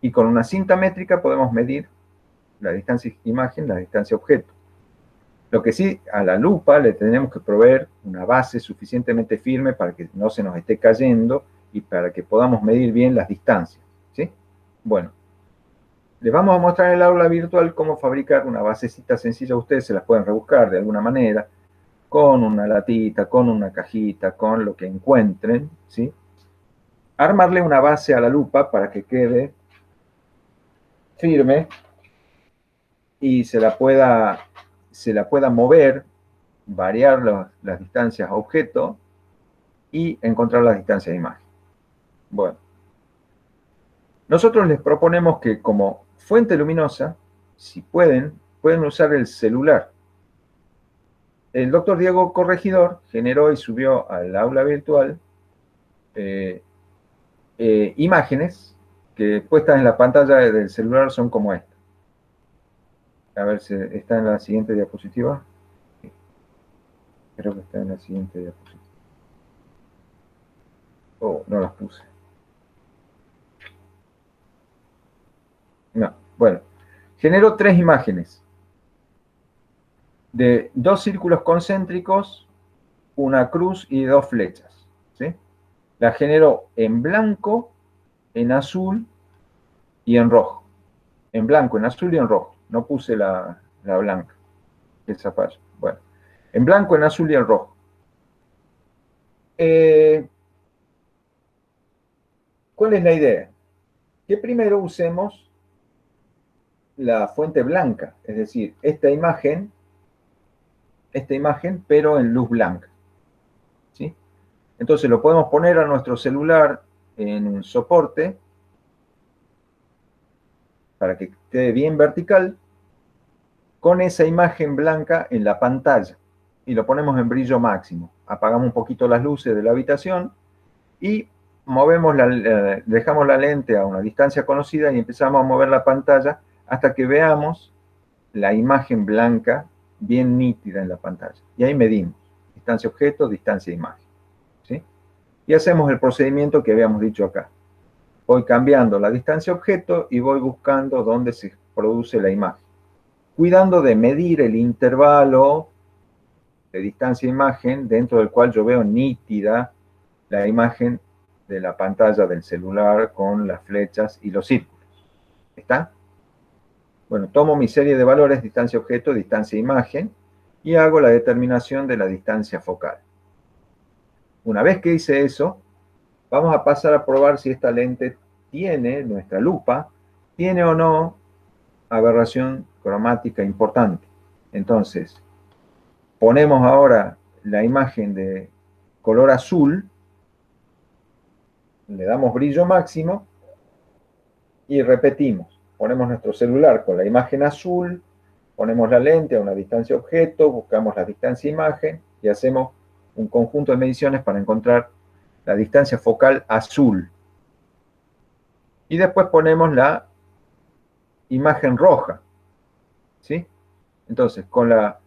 Speaker 1: Y con una cinta métrica podemos medir la distancia imagen, la distancia objeto. Lo que sí, a la lupa le tenemos que proveer una base suficientemente firme para que no se nos esté cayendo y para que podamos medir bien las distancias, ¿sí? Bueno, les vamos a mostrar en el aula virtual cómo fabricar una basecita sencilla. Ustedes se las pueden rebuscar de alguna manera, con una latita, con una cajita, con lo que encuentren, ¿sí? Armarle una base a la lupa para que quede firme y se la pueda mover, variar las distancias a objeto y encontrar las distancias de imagen. Bueno, nosotros les proponemos que como fuente luminosa, si pueden usar el celular. El doctor Diego Corregidor generó y subió al aula virtual imágenes que puestas en la pantalla del celular son como esta. A ver si está en la siguiente diapositiva. Creo que está en la siguiente diapositiva. Oh, no las puse. No, bueno. Generó 3 imágenes. de dos círculos concéntricos, una cruz y dos flechas, ¿sí? La genero en blanco, en azul y en rojo. En blanco, en azul y en rojo. No puse la blanca, esa falla. Bueno, en blanco, en azul y en rojo. ¿Cuál es la idea? Que primero usemos la fuente blanca, es decir, esta imagen, pero en luz blanca, ¿sí? Entonces lo podemos poner a nuestro celular en un soporte para que quede bien vertical, con esa imagen blanca en la pantalla, y lo ponemos en brillo máximo. Apagamos un poquito las luces de la habitación y dejamos la lente a una distancia conocida y empezamos a mover la pantalla hasta que veamos la imagen blanca bien nítida en la pantalla. Y ahí medimos distancia objeto, distancia imagen, ¿sí? Y hacemos el procedimiento que habíamos dicho acá. Voy cambiando la distancia objeto y voy buscando dónde se produce la imagen, cuidando de medir el intervalo de distancia-imagen dentro del cual yo veo nítida la imagen de la pantalla del celular con las flechas y los círculos. ¿Está? Bueno, tomo mi serie de valores, distancia-objeto, distancia-imagen, y hago la determinación de la distancia focal. Una vez que hice eso, vamos a pasar a probar si esta lente tiene, nuestra lupa, tiene o no aberración cromática importante. Entonces, ponemos ahora la imagen de color azul, le damos brillo máximo y repetimos. Ponemos nuestro celular con la imagen azul, ponemos la lente a una distancia objeto, buscamos la distancia imagen y hacemos un conjunto de mediciones para encontrar la distancia focal azul. Y después ponemos la imagen roja, ¿sí? Entonces, con la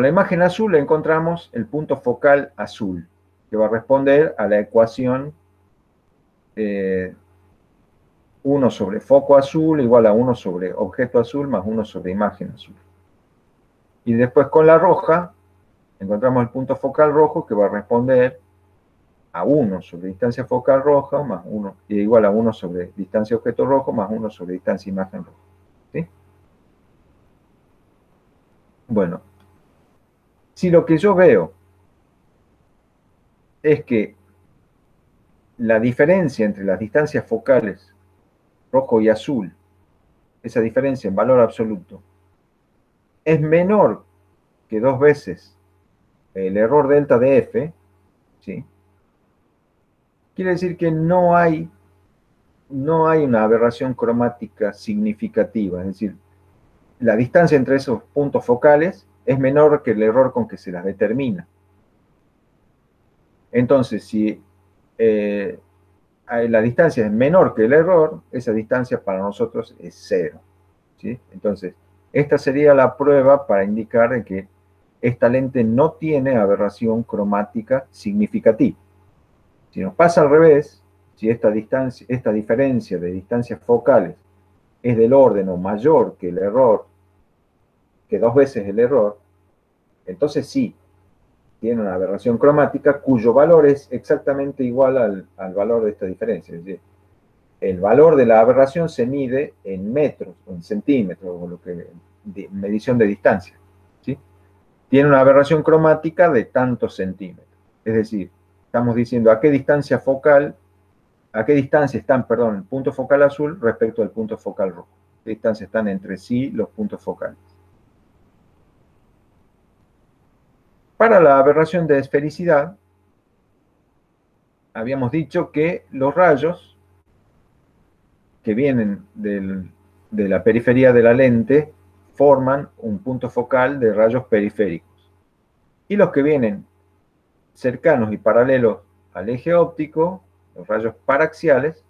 Speaker 1: imagen azul encontramos el punto focal azul, que va a responder a la ecuación 1 sobre foco azul igual a 1 sobre objeto azul más 1 sobre imagen azul. Y después con la roja encontramos el punto focal rojo, que va a responder a 1 sobre distancia focal roja más 1, igual a 1 sobre distancia objeto rojo más 1 sobre distancia imagen roja, ¿sí? Bueno, si lo que yo veo es que la diferencia entre las distancias focales rojo y azul, esa diferencia en valor absoluto, es menor que 2 veces el error delta de f, ¿sí? Quiere decir que no hay una aberración cromática significativa, es decir, la distancia entre esos puntos focales es menor que el error con que se las determina. Entonces, si la distancia es menor que el error, esa distancia para nosotros es 0, ¿sí? Entonces, esta sería la prueba para indicar que esta lente no tiene aberración cromática significativa. Si nos pasa al revés, si esta diferencia de distancias focales es del orden o mayor que el error, que 2 veces el error, entonces sí, tiene una aberración cromática cuyo valor es exactamente igual al valor de esta diferencia. Es decir, el valor de la aberración se mide en metros, o en centímetros, o medición de distancia, ¿sí? Tiene una aberración cromática de tantos centímetros. Es decir, estamos diciendo a qué distancia están, el punto focal azul respecto al punto focal rojo. ¿Qué distancia están entre sí los puntos focales? Para la aberración de esfericidad, habíamos dicho que los rayos que vienen de la periferia de la lente forman un punto focal de rayos periféricos. Y los que vienen cercanos y paralelos al eje óptico, los rayos paraxiales,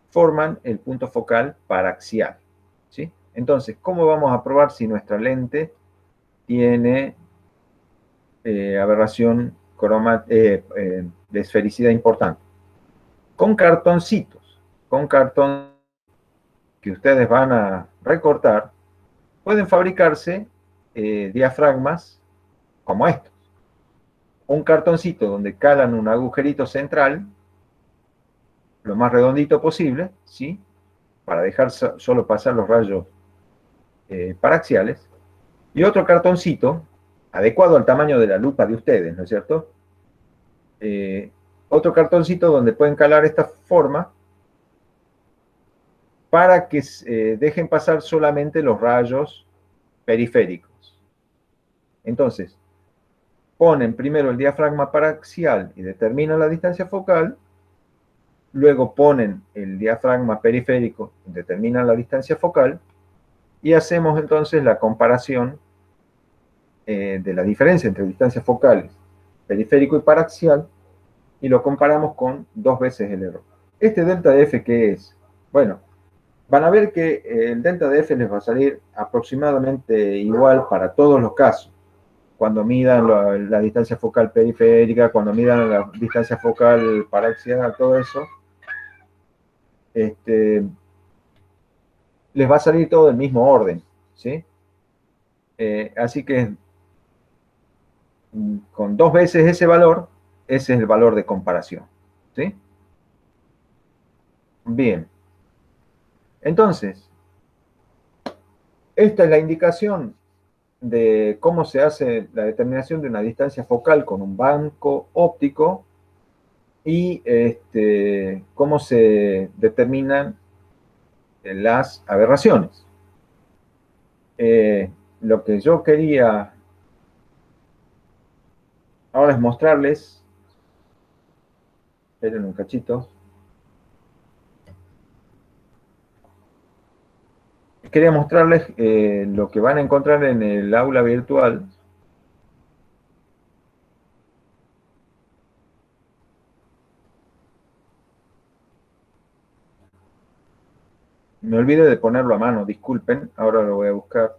Speaker 1: forman el punto focal paraxial, ¿sí? Entonces, ¿cómo vamos a probar si nuestra lente tiene aberración de esfericidad importante? Con cartoncitos, con cartón que ustedes van a recortar, pueden fabricarse diafragmas como estos. Un cartoncito donde calan un agujerito central, lo más redondito posible, ¿sí? Para dejar solo pasar los rayos paraxiales, y otro cartoncito adecuado al tamaño de la lupa de ustedes, ¿no es cierto? Otro cartoncito donde pueden calar esta forma para que dejen pasar solamente los rayos periféricos. Entonces, ponen primero el diafragma paraxial y determinan la distancia focal, luego ponen el diafragma periférico y determinan la distancia focal, y hacemos entonces la comparación de la diferencia entre distancias focales, periférico y paraxial, y lo comparamos con 2 veces el error. ¿Este delta de F qué es? Bueno, van a ver que el delta de F les va a salir aproximadamente igual para todos los casos. Cuando midan la distancia focal periférica, cuando midan la distancia focal paraxial, todo eso, les va a salir todo del mismo orden, ¿sí? Así que con 2 veces ese valor, ese es el valor de comparación, ¿sí? Bien. Entonces, esta es la indicación de cómo se hace la determinación de una distancia focal con un banco óptico y cómo se determinan las aberraciones. Lo que yo quería ahora es mostrarles, esperen un cachito, quería mostrarles lo que van a encontrar en el aula virtual. Me olvidé de ponerlo a mano, disculpen, ahora lo voy a buscar.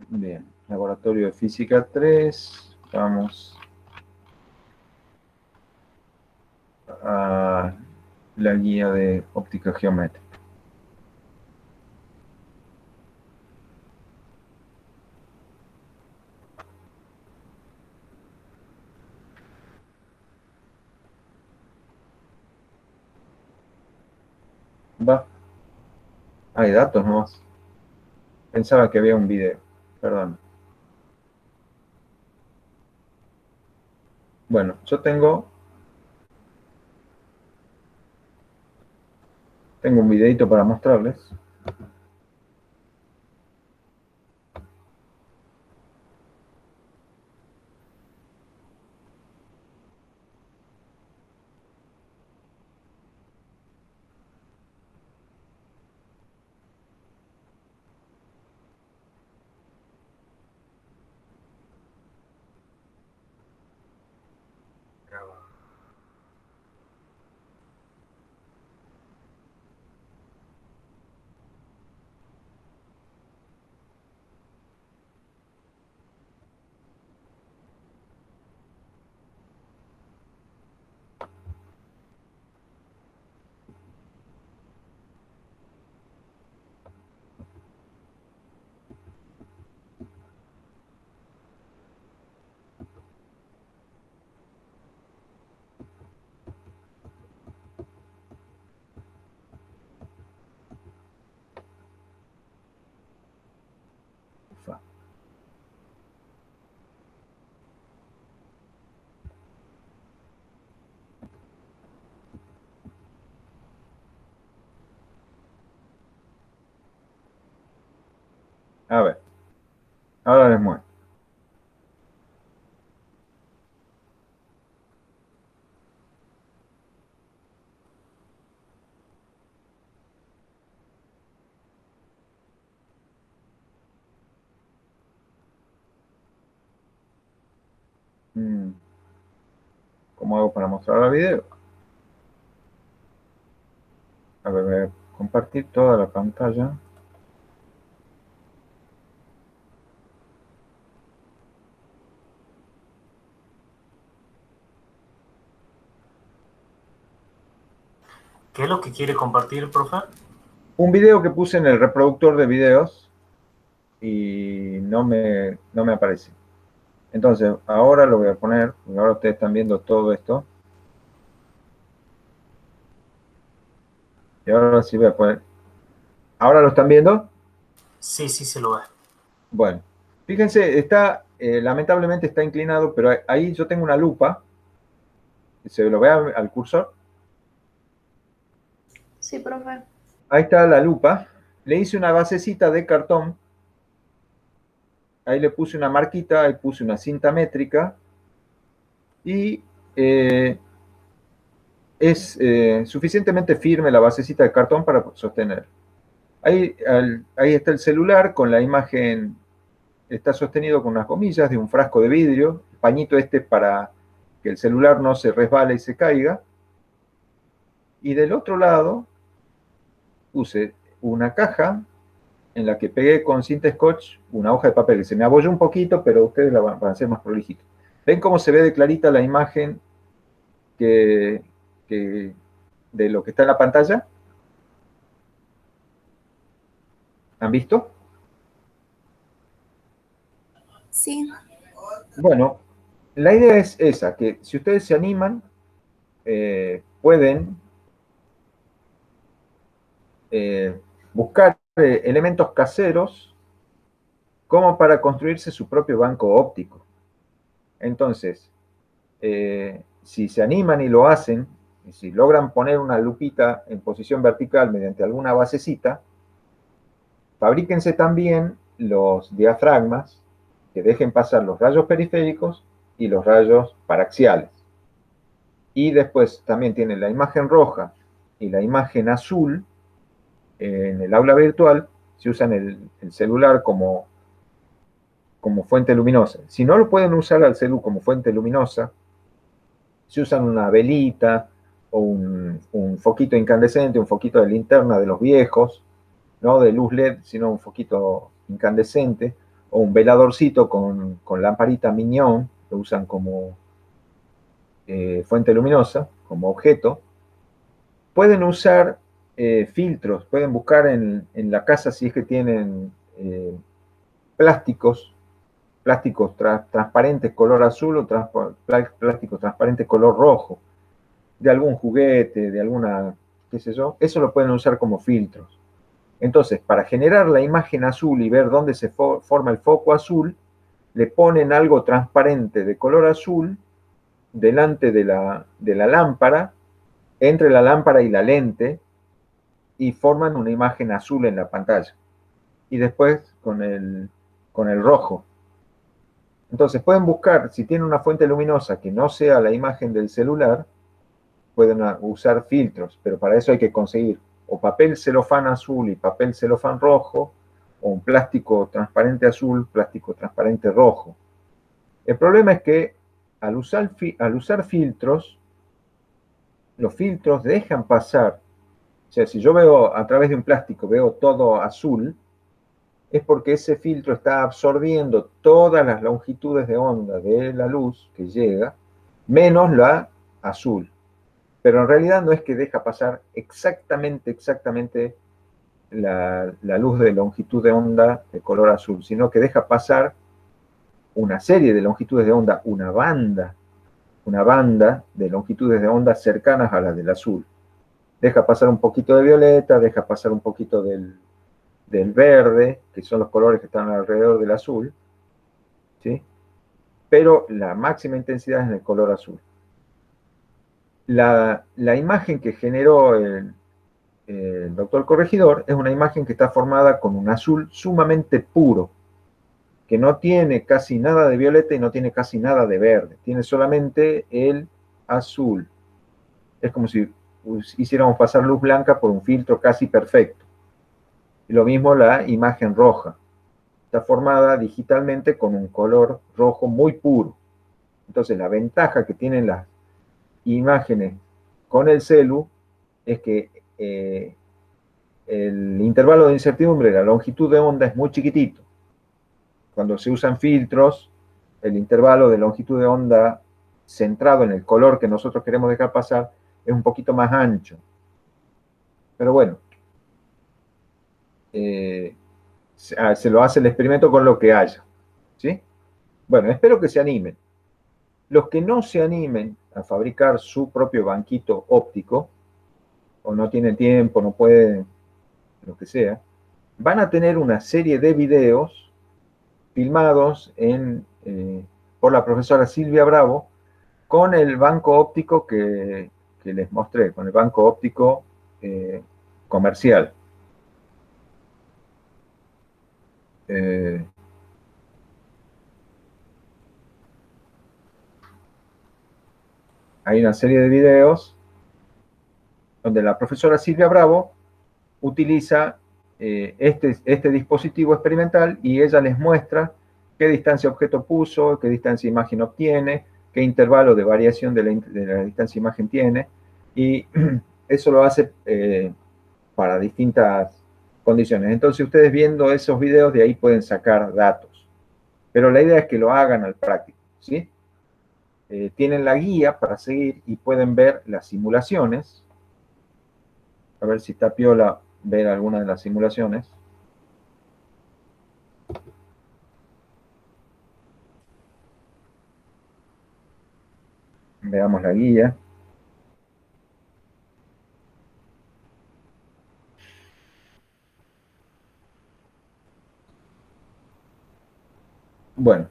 Speaker 1: Bien, laboratorio de física 3, vamos a la guía de óptica geométrica. Va, hay datos nomás. Pensaba que había un video, perdón. Bueno, yo tengo un videito para mostrarles. Ufa. A ver, ahora les muestro. cómo hago para mostrar el video. A ver, voy a compartir toda la pantalla.
Speaker 5: ¿Qué es lo que quiere compartir, profe?
Speaker 1: Un video que puse en el reproductor de videos y no me aparece. Entonces, ahora lo voy a poner, porque ahora ustedes están viendo todo esto. Y ahora sí voy a poner. ¿Ahora lo están viendo?
Speaker 5: Sí, sí se lo ve.
Speaker 1: Bueno, fíjense, está, lamentablemente está inclinado, pero ahí yo tengo una lupa. ¿Se lo ve al cursor?
Speaker 4: Sí, profe.
Speaker 1: Ahí está la lupa. Le hice una basecita de cartón. Ahí le puse una marquita, ahí puse una cinta métrica. Y es suficientemente firme la basecita de cartón para sostener. Ahí está el celular con la imagen, está sostenido con unas comillas de un frasco de vidrio, el pañito este para que el celular no se resbale y se caiga. Y del otro lado puse una caja en la que pegué con cinta scotch una hoja de papel, que se me abolló un poquito, pero ustedes la van a hacer más prolijito. ¿Ven cómo se ve de clarita la imagen de lo que está en la pantalla? ¿Han visto?
Speaker 4: Sí.
Speaker 1: Bueno, la idea es esa, que si ustedes se animan, pueden buscar elementos caseros como para construirse su propio banco óptico. Entonces, si se animan y lo hacen, y si logran poner una lupita en posición vertical mediante alguna basecita, fabríquense también los diafragmas que dejen pasar los rayos periféricos y los rayos paraxiales. Y después también tienen la imagen roja y la imagen azul. En el aula virtual se usan el celular como fuente luminosa. Si no lo pueden usar al celu como fuente luminosa, se usan una velita o un foquito incandescente, un foquito de linterna de los viejos, no de luz LED, sino un foquito incandescente, o un veladorcito con lamparita Mignon, lo usan como fuente luminosa, como objeto. Pueden usar filtros, pueden buscar en la casa si es que tienen plásticos transparentes color azul o plásticos transparentes color rojo, de algún juguete, de alguna, qué sé yo, eso lo pueden usar como filtros. Entonces, para generar la imagen azul y ver dónde se forma el foco azul, le ponen algo transparente de color azul delante de la lámpara, entre la lámpara y la lente, y forman una imagen azul en la pantalla. Y después con el rojo. Entonces pueden buscar, si tienen una fuente luminosa que no sea la imagen del celular, pueden usar filtros, pero para eso hay que conseguir o papel celofán azul y papel celofán rojo, o un plástico transparente azul, plástico transparente rojo. El problema es que al usar filtros, los filtros dejan pasar, o sea, si yo veo a través de un plástico, veo todo azul, es porque ese filtro está absorbiendo todas las longitudes de onda de la luz que llega, menos la azul. Pero en realidad no es que deja pasar exactamente la luz de longitud de onda de color azul, sino que deja pasar una serie de longitudes de onda, una banda de longitudes de onda cercanas a las del azul. Deja pasar un poquito de violeta, deja pasar un poquito del verde, que son los colores que están alrededor del azul, ¿sí? Pero la máxima intensidad es en el color azul. La imagen que generó el doctor Corregidor es una imagen que está formada con un azul sumamente puro, que no tiene casi nada de violeta y no tiene casi nada de verde, tiene solamente el azul. Es como si hiciéramos pasar luz blanca por un filtro casi perfecto. Y lo mismo la imagen roja. Está formada digitalmente con un color rojo muy puro. Entonces la ventaja que tienen imágenes con el celu es que el intervalo de incertidumbre, la longitud de onda es muy chiquitito. Cuando se usan filtros, el intervalo de longitud de onda centrado en el color que nosotros queremos dejar pasar es un poquito más ancho. Pero bueno, se lo hace el experimento con lo que haya, ¿sí? Bueno, espero que se animen. Los que no se animen a fabricar su propio banquito óptico, o no tienen tiempo, no pueden, lo que sea, van a tener una serie de videos filmados por la profesora Silvia Bravo con el banco óptico que les mostré, con el banco óptico comercial. Hay una serie de videos donde la profesora Silvia Bravo utiliza este dispositivo experimental y ella les muestra qué distancia objeto puso, qué distancia imagen obtiene, qué intervalo de variación de la distancia imagen tiene, y eso lo hace para distintas condiciones. Entonces ustedes viendo esos videos de ahí pueden sacar datos. Pero la idea es que lo hagan al práctico, ¿sí? Tienen la guía para seguir y pueden ver las simulaciones. A ver si está piola ver alguna de las simulaciones. Veamos la guía. Bueno,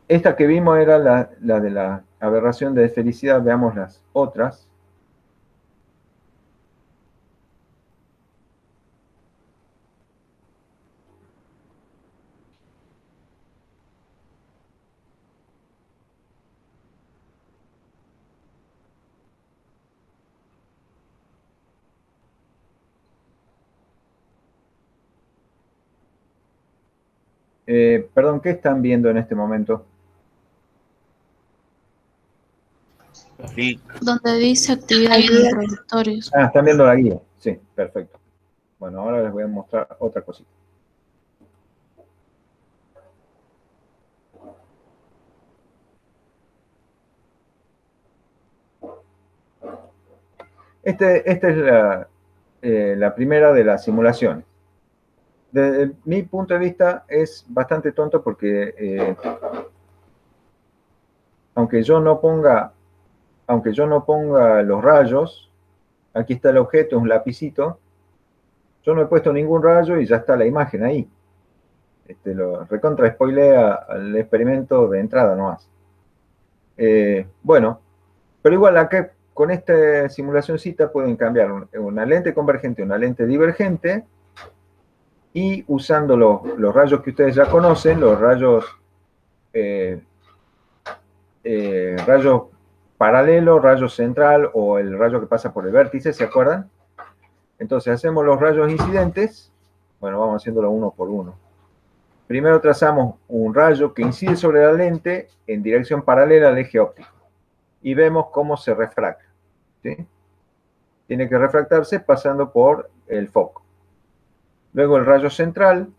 Speaker 1: esta que vimos era la de la aberración de felicidad. Veamos las otras. Perdón, ¿qué están viendo en este momento?
Speaker 2: Sí.
Speaker 6: Donde dice actividades introductorias.
Speaker 1: Ah, están viendo la guía. Sí, perfecto. Bueno, ahora les voy a mostrar otra cosita. Esta es la primera de las simulaciones. Desde mi punto de vista es bastante tonto porque aunque yo no ponga los rayos, aquí está el objeto, es un lapicito, yo no he puesto ningún rayo y ya está la imagen ahí. Lo recontra spoilea al experimento de entrada nomás. Bueno, pero igual acá con esta simulacióncita pueden cambiar una lente convergente a una lente divergente y usando los rayos que ustedes ya conocen, los rayos paralelo, rayo central o el rayo que pasa por el vértice, ¿se acuerdan? Entonces hacemos los rayos incidentes. Bueno, vamos haciéndolo uno por uno. Primero trazamos un rayo que incide sobre la lente en dirección paralela al eje óptico. Y vemos cómo se refracta, ¿sí? Tiene que refractarse pasando por el foco. Luego el rayo central.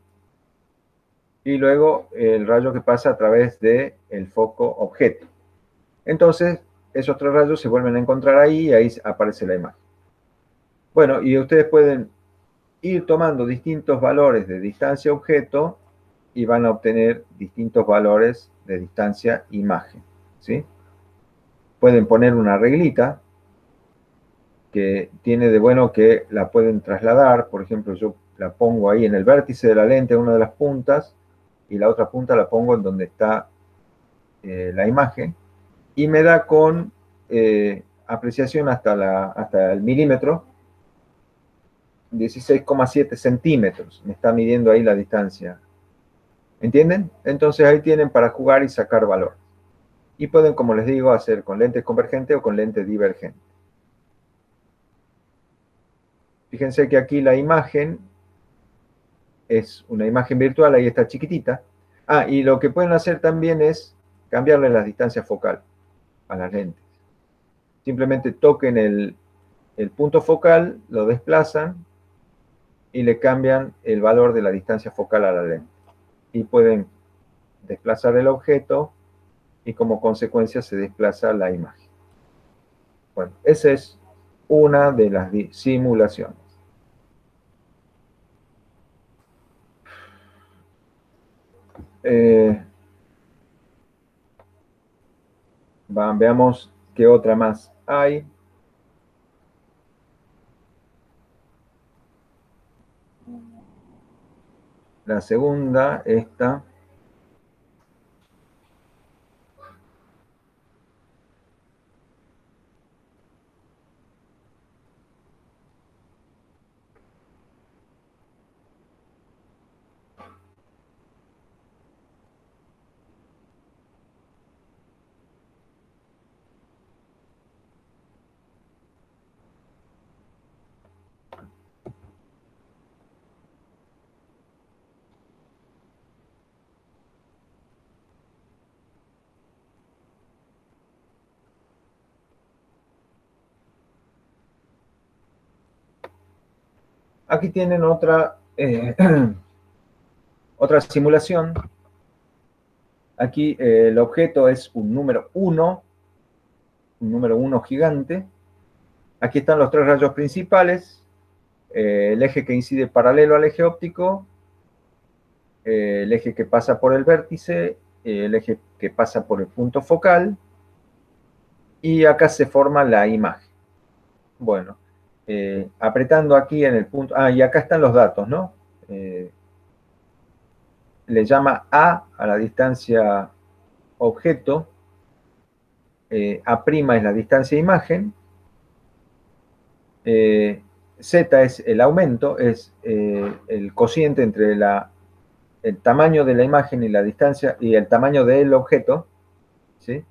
Speaker 1: Y luego el rayo que pasa a través del foco objeto. Entonces, esos tres rayos se vuelven a encontrar ahí y ahí aparece la imagen. Bueno, y ustedes pueden ir tomando distintos valores de distancia objeto y van a obtener distintos valores de distancia imagen, ¿sí? Pueden poner una reglita que tiene de bueno que la pueden trasladar. Por ejemplo, yo la pongo ahí en el vértice de la lente, una de las puntas, y la otra punta la pongo en donde está la imagen, y me da con apreciación hasta el milímetro, 16,7 centímetros, me está midiendo ahí la distancia. ¿Entienden? Entonces ahí tienen para jugar y sacar valor. Y pueden, como les digo, hacer con lente convergente o con lente divergente. Fíjense que aquí la imagen es una imagen virtual, ahí está chiquitita. Ah, y lo que pueden hacer también es cambiarle la distancia focal. a las lentes. Simplemente toquen el punto focal, lo desplazan y le cambian el valor de la distancia focal a la lente. Y pueden desplazar el objeto y como consecuencia se desplaza la imagen. Bueno, esa es una de las simulaciones. Veamos qué otra más hay. La segunda, esta. Aquí tienen otra, otra simulación. Aquí el objeto es un número 1 gigante. Aquí están los tres rayos principales, el eje que incide paralelo al eje óptico, el eje que pasa por el vértice, el eje que pasa por el punto focal, y acá se forma la imagen. Bueno, apretando aquí en el punto, y acá están los datos, ¿no? Le llama A la distancia objeto, A' es la distancia imagen, Z es el aumento, es el cociente entre el tamaño de la imagen y la distancia y el tamaño del objeto, ¿sí?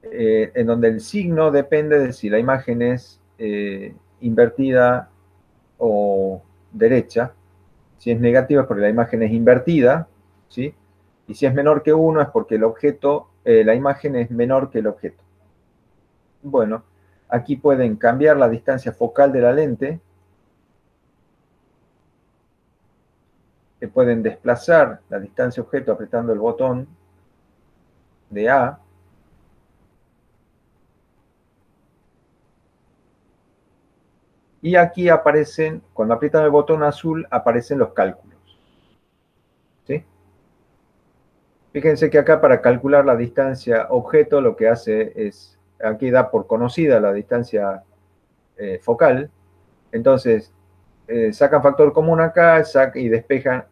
Speaker 1: En donde el signo depende de si la imagen es invertida o derecha. Si es negativa es porque la imagen es invertida, ¿sí? Y si es menor que 1 es porque el objeto, la imagen es menor que el objeto. Bueno, aquí pueden cambiar la distancia focal de la lente, que pueden desplazar la distancia objeto apretando el botón de A. Y aquí aparecen, cuando aprietan el botón azul, aparecen los cálculos. ¿Sí? Fíjense que acá para calcular la distancia objeto lo que hace es, aquí da por conocida la distancia focal, entonces sacan factor común acá y despejan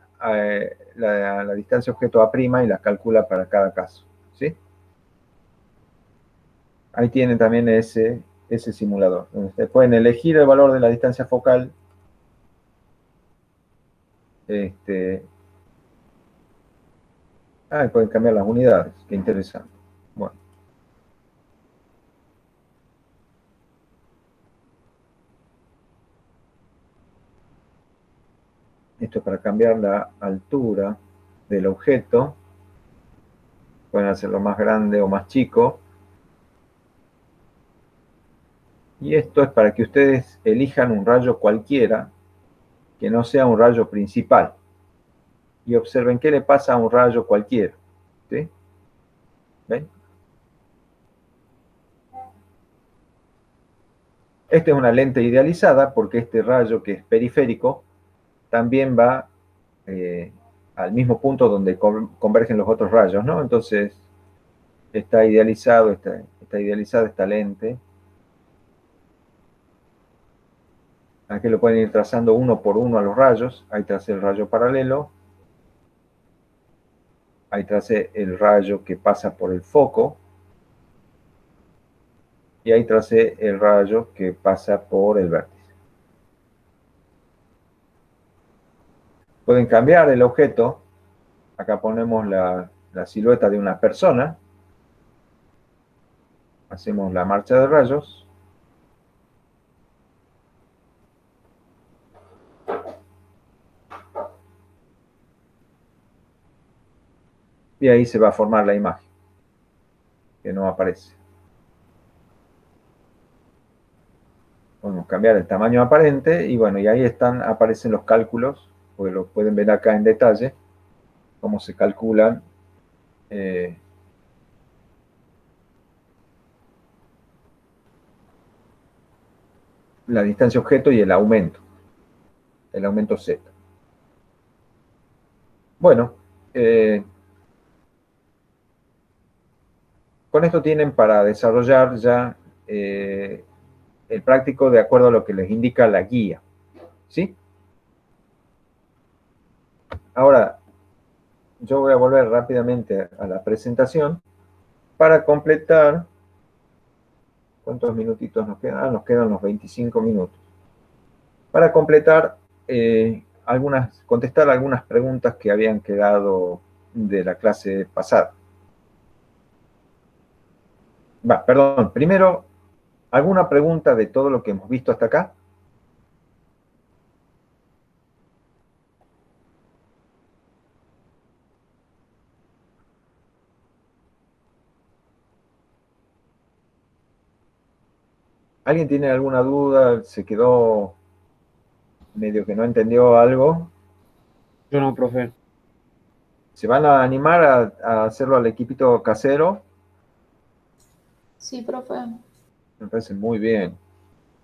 Speaker 1: la distancia objeto A' y la calcula para cada caso. ¿Sí? Ahí tienen también ese simulador, donde ustedes pueden elegir el valor de la distancia focal. Pueden cambiar las unidades, qué interesante. Bueno. Esto es para cambiar la altura del objeto. Pueden hacerlo más grande o más chico. Y esto es para que ustedes elijan un rayo cualquiera que no sea un rayo principal. Y observen qué le pasa a un rayo cualquiera. ¿Sí? ¿Ven? Esta es una lente idealizada porque este rayo que es periférico también va al mismo punto donde convergen los otros rayos, ¿no? Entonces está idealizada esta lente. Aquí lo pueden ir trazando uno por uno a los rayos. Ahí tracé el rayo paralelo. Ahí tracé el rayo que pasa por el foco. Y ahí tracé el rayo que pasa por el vértice. Pueden cambiar el objeto. Acá ponemos la silueta de una persona. Hacemos la marcha de rayos. Y ahí se va a formar la imagen. que no aparece. Podemos cambiar el tamaño aparente y bueno, y ahí aparecen los cálculos, porque lo pueden ver acá en detalle, cómo se calculan la distancia objeto y el aumento Z. Bueno, con esto tienen para desarrollar ya el práctico de acuerdo a lo que les indica la guía. ¿Sí? Ahora, yo voy a volver rápidamente a la presentación para completar. ¿Cuántos minutitos nos quedan? Ah, nos quedan los 25 minutos. Para completar, contestar algunas preguntas que habían quedado de la clase pasada. Perdón, primero, ¿alguna pregunta de todo lo que hemos visto hasta acá? ¿Alguien tiene alguna duda? ¿Se quedó medio que no entendió algo?
Speaker 7: Yo no, profe.
Speaker 1: ¿Se van a animar a hacerlo al equipito casero?
Speaker 6: Sí, profe.
Speaker 1: Me parece muy bien.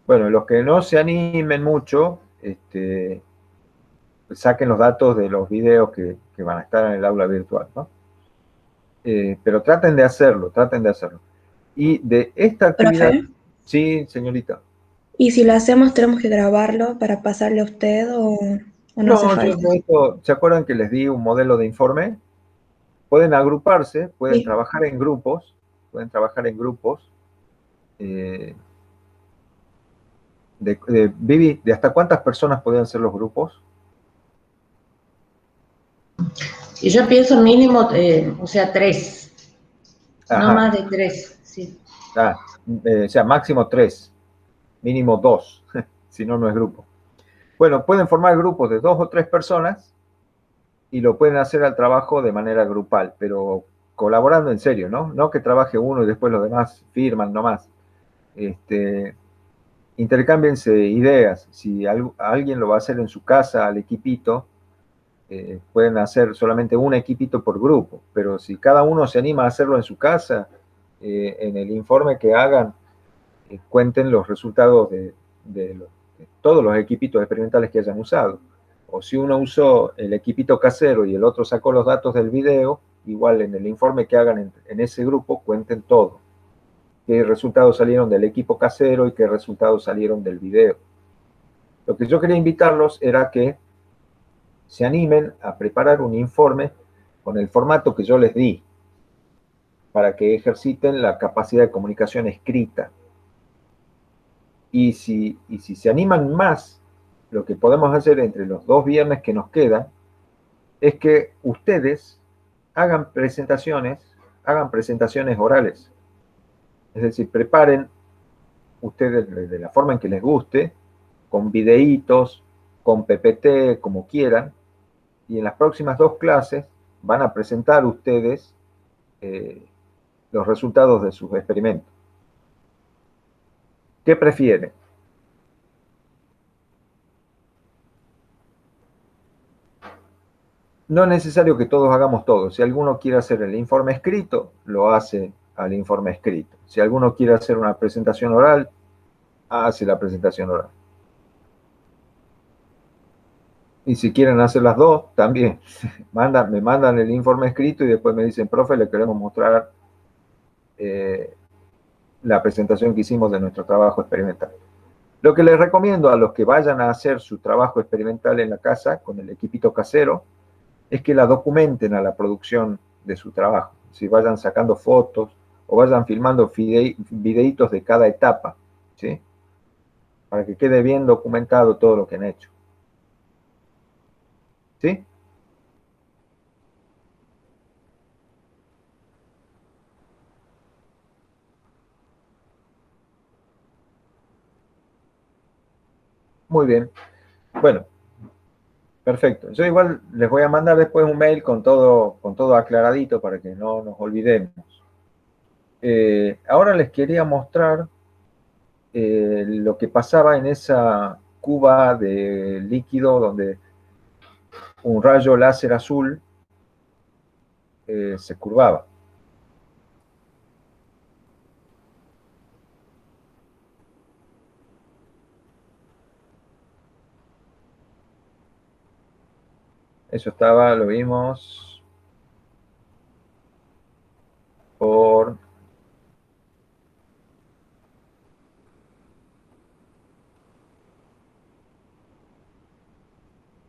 Speaker 1: Bueno, los que no se animen mucho, saquen los datos de los videos que van a estar en el aula virtual, ¿no? Pero traten de hacerlo, traten de hacerlo. Y de esta actividad...
Speaker 8: Profe,
Speaker 1: Sí, señorita.
Speaker 8: ¿y si lo hacemos tenemos que grabarlo para pasarle a usted o no hace falta?
Speaker 1: ¿Se acuerdan que les di un modelo de informe? Pueden agruparse, pueden
Speaker 8: Sí.
Speaker 1: trabajar en grupos, Vivi, ¿de hasta cuántas personas podrían ser los grupos?
Speaker 3: Y yo pienso mínimo, o sea, 3.
Speaker 1: Ajá.
Speaker 3: No más de 3, sí.
Speaker 1: O sea, máximo 3, mínimo 2, si no, no es grupo. Bueno, pueden formar grupos de 2 o 3 personas y lo pueden hacer al trabajo de manera grupal, pero colaborando en serio, ¿no? No que trabaje uno y después los demás firman nomás. Intercámbiense ideas. Si alguien lo va a hacer en su casa al equipito, pueden hacer solamente un equipito por grupo, pero si cada uno se anima a hacerlo en su casa, en el informe que hagan, cuenten los resultados de todos los equipitos experimentales que hayan usado. O si uno usó el equipito casero y el otro sacó los datos del video, igual en el informe que hagan en ese grupo, cuenten todo. Qué resultados salieron del equipo casero y qué resultados salieron del video. Lo que yo quería invitarlos era que se animen a preparar un informe con el formato que yo les di, para que ejerciten la capacidad de comunicación escrita. Y si se animan más, lo que podemos hacer entre los 2 viernes que nos quedan, es que ustedes hagan presentaciones orales. Es decir, preparen ustedes de la forma en que les guste, con videitos, con PPT, como quieran, y en las próximas 2 clases van a presentar ustedes los resultados de sus experimentos. ¿Qué prefieren? No es necesario que todos hagamos todo. Si alguno quiere hacer el informe escrito, lo hace al informe escrito. Si alguno quiere hacer una presentación oral, hace la presentación oral. Y si quieren hacer las 2, también. Me mandan el informe escrito y después me dicen, profe, le queremos mostrar la presentación que hicimos de nuestro trabajo experimental. Lo que les recomiendo a los que vayan a hacer su trabajo experimental en la casa, con el equipito casero, es que la documenten a la producción de su trabajo. Si vayan sacando fotos o vayan filmando videitos de cada etapa, ¿sí? Para que quede bien documentado todo lo que han hecho. ¿Sí? Muy bien. Bueno, perfecto. Yo igual les voy a mandar después un mail con todo aclaradito para que no nos olvidemos. Ahora les quería mostrar lo que pasaba en esa cuba de líquido donde un rayo láser azul se curvaba. Eso estaba, lo vimos por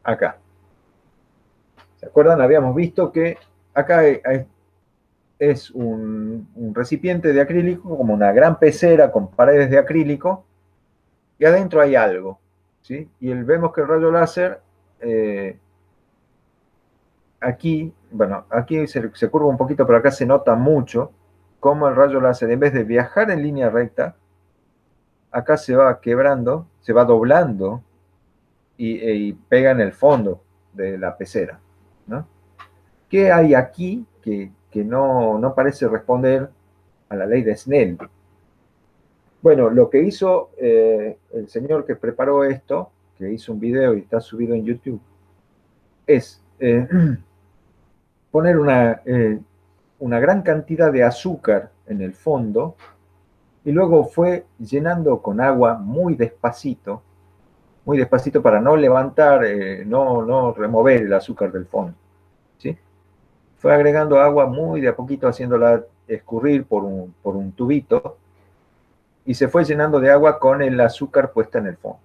Speaker 1: acá. ¿Se acuerdan? Habíamos visto que acá es un recipiente de acrílico, como una gran pecera con paredes de acrílico, y adentro hay algo, ¿sí? Y vemos que el rayo láser, aquí, bueno, aquí se curva un poquito, pero acá se nota mucho cómo el rayo láser, en vez de viajar en línea recta, acá se va quebrando, se va doblando y pega en el fondo de la pecera, ¿no? ¿Qué hay aquí que no parece responder a la ley de Snell? Bueno, lo que hizo el señor que preparó esto, que hizo un video y está subido en YouTube, es poner una gran cantidad de azúcar en el fondo y luego fue llenando con agua muy despacito para no levantar, no remover el azúcar del fondo, ¿sí? Fue agregando agua muy de a poquito, haciéndola escurrir por un tubito y se fue llenando de agua con el azúcar puesta en el fondo.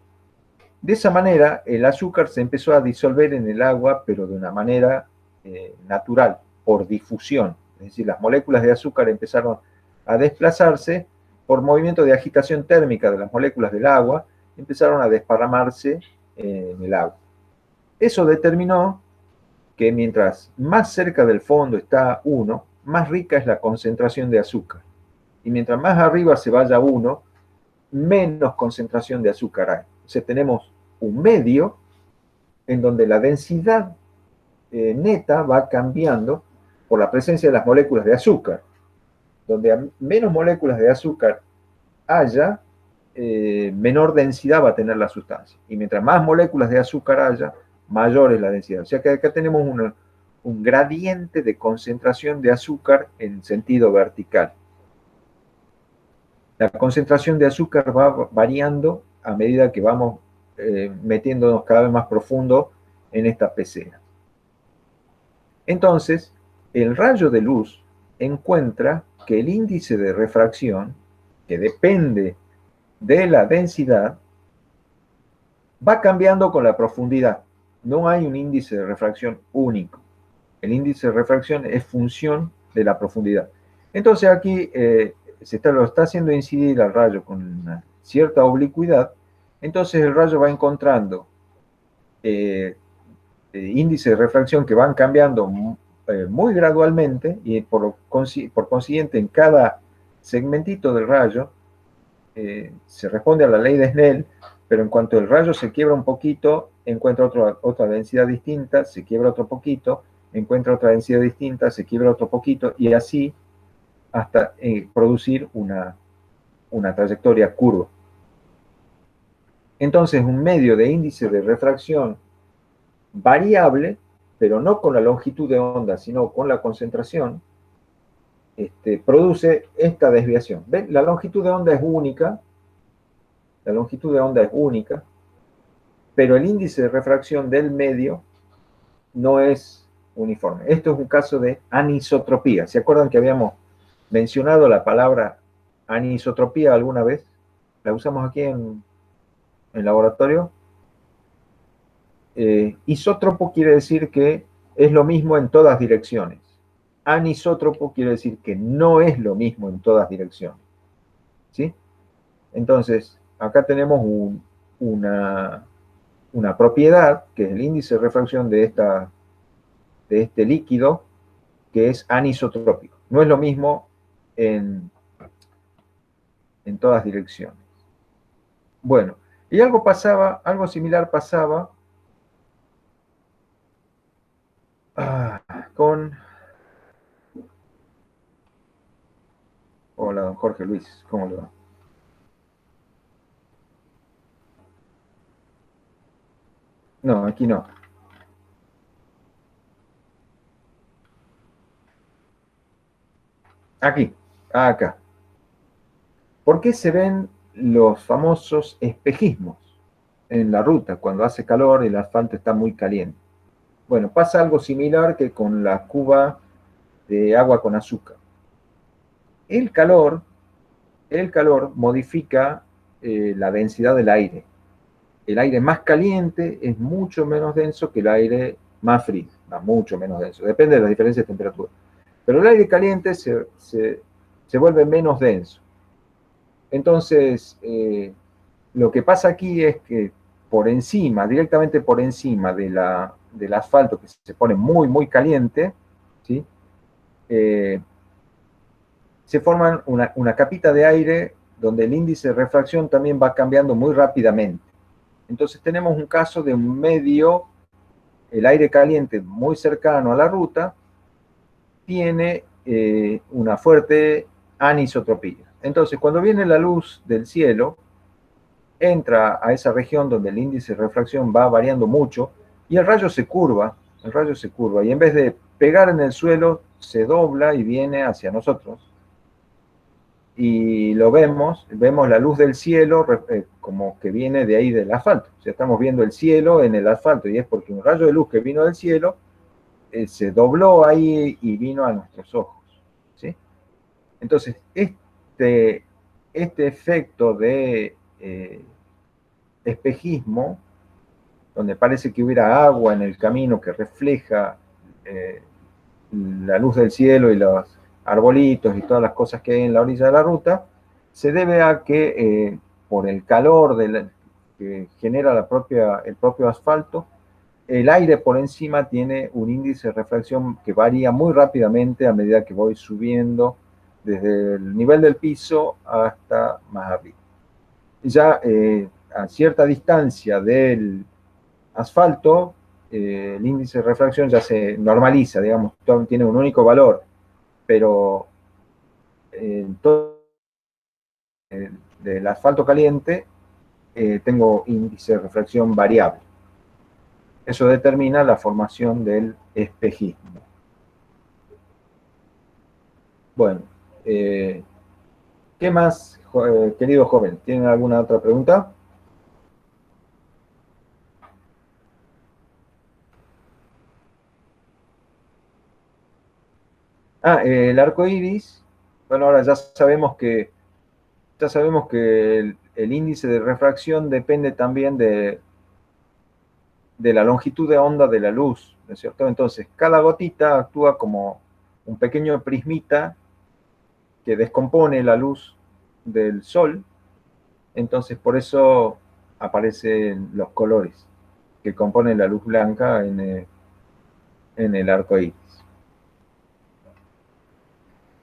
Speaker 1: De esa manera, el azúcar se empezó a disolver en el agua, pero de una manera natural, por difusión. Es decir, las moléculas de azúcar empezaron a desplazarse por movimiento de agitación térmica de las moléculas del agua, empezaron a desparramarse en el agua. Eso determinó que mientras más cerca del fondo está uno, más rica es la concentración de azúcar. Y mientras más arriba se vaya uno, menos concentración de azúcar hay. O sea, tenemos un medio en donde la densidad neta va cambiando por la presencia de las moléculas de azúcar. Donde menos moléculas de azúcar haya, menor densidad va a tener la sustancia. Y mientras más moléculas de azúcar haya, mayor es la densidad. O sea que acá tenemos un gradiente de concentración de azúcar en sentido vertical. La concentración de azúcar va variando a medida que vamos metiéndonos cada vez más profundo en esta pecera. Entonces, el rayo de luz encuentra que el índice de refracción, que depende de la densidad, va cambiando con la profundidad. No hay un índice de refracción único. El índice de refracción es función de la profundidad. Entonces aquí lo está haciendo incidir al rayo con una cierta oblicuidad, entonces el rayo va encontrando índices de refracción que van cambiando muy gradualmente y por consiguiente en cada segmentito del rayo se responde a la ley de Snell, pero en cuanto el rayo se quiebra un poquito, encuentra otra densidad distinta, se quiebra otro poquito, encuentra otra densidad distinta, se quiebra otro poquito, y así hasta producir una trayectoria curva. Entonces, un medio de índice de refracción variable, pero no con la longitud de onda, sino con la concentración, produce esta desviación. ¿Ven? La longitud de onda es única, pero el índice de refracción del medio no es uniforme. Esto es un caso de anisotropía. ¿Se acuerdan que habíamos mencionado la palabra anisotropía alguna vez? La usamos aquí en laboratorio. Isótropo quiere decir que es lo mismo en todas direcciones. Anisótropo quiere decir que no es lo mismo en todas direcciones. ¿Sí? Entonces, acá tenemos una propiedad, que es el índice de refracción de este líquido, que es anisotrópico. No es lo mismo en todas direcciones. Bueno, y algo similar pasaba con Hola, don Jorge Luis, ¿cómo le va? No, aquí no. Aquí, acá. ¿Por qué se ven los famosos espejismos en la ruta cuando hace calor y el asfalto está muy caliente? Bueno, pasa algo similar que con la cuba de agua con azúcar. El calor, el calor modifica la densidad del aire. El aire más caliente es mucho menos denso que el aire más frío, mucho menos denso, depende de las diferencias de temperatura. Pero el aire caliente se vuelve menos denso. Entonces, lo que pasa aquí es que por encima, directamente por encima del asfalto que se pone muy, muy caliente, ¿sí? Se forman una capita de aire donde el índice de refracción también va cambiando muy rápidamente. Entonces tenemos un caso de un medio, el aire caliente muy cercano a la ruta, tiene una fuerte anisotropía. Entonces, cuando viene la luz del cielo, entra a esa región donde el índice de refracción va variando mucho y el rayo se curva y en vez de pegar en el suelo, se dobla y viene hacia nosotros. Y lo vemos la luz del cielo como que viene de ahí del asfalto. O sea, estamos viendo el cielo en el asfalto y es porque un rayo de luz que vino del cielo se dobló ahí y vino a nuestros ojos, ¿sí? Entonces, este efecto de espejismo, donde parece que hubiera agua en el camino que refleja la luz del cielo y los arbolitos y todas las cosas que hay en la orilla de la ruta, se debe a que por el calor que genera el propio asfalto, el aire por encima tiene un índice de refracción que varía muy rápidamente a medida que voy subiendo desde el nivel del piso hasta más arriba. Ya a cierta distancia del asfalto, el índice de refracción ya se normaliza, digamos, tiene un único valor, pero todo del asfalto caliente tengo índice de refracción variable. Eso determina la formación del espejismo. Bueno, ¿qué más, querido joven? ¿Tienen alguna otra pregunta? El arco iris. Bueno, ahora ya sabemos que el índice de refracción depende también de la longitud de onda de la luz, ¿no es cierto? Entonces, cada gotita actúa como un pequeño prismita que descompone la luz del sol. Entonces, por eso aparecen los colores que componen la luz blanca en el arco iris.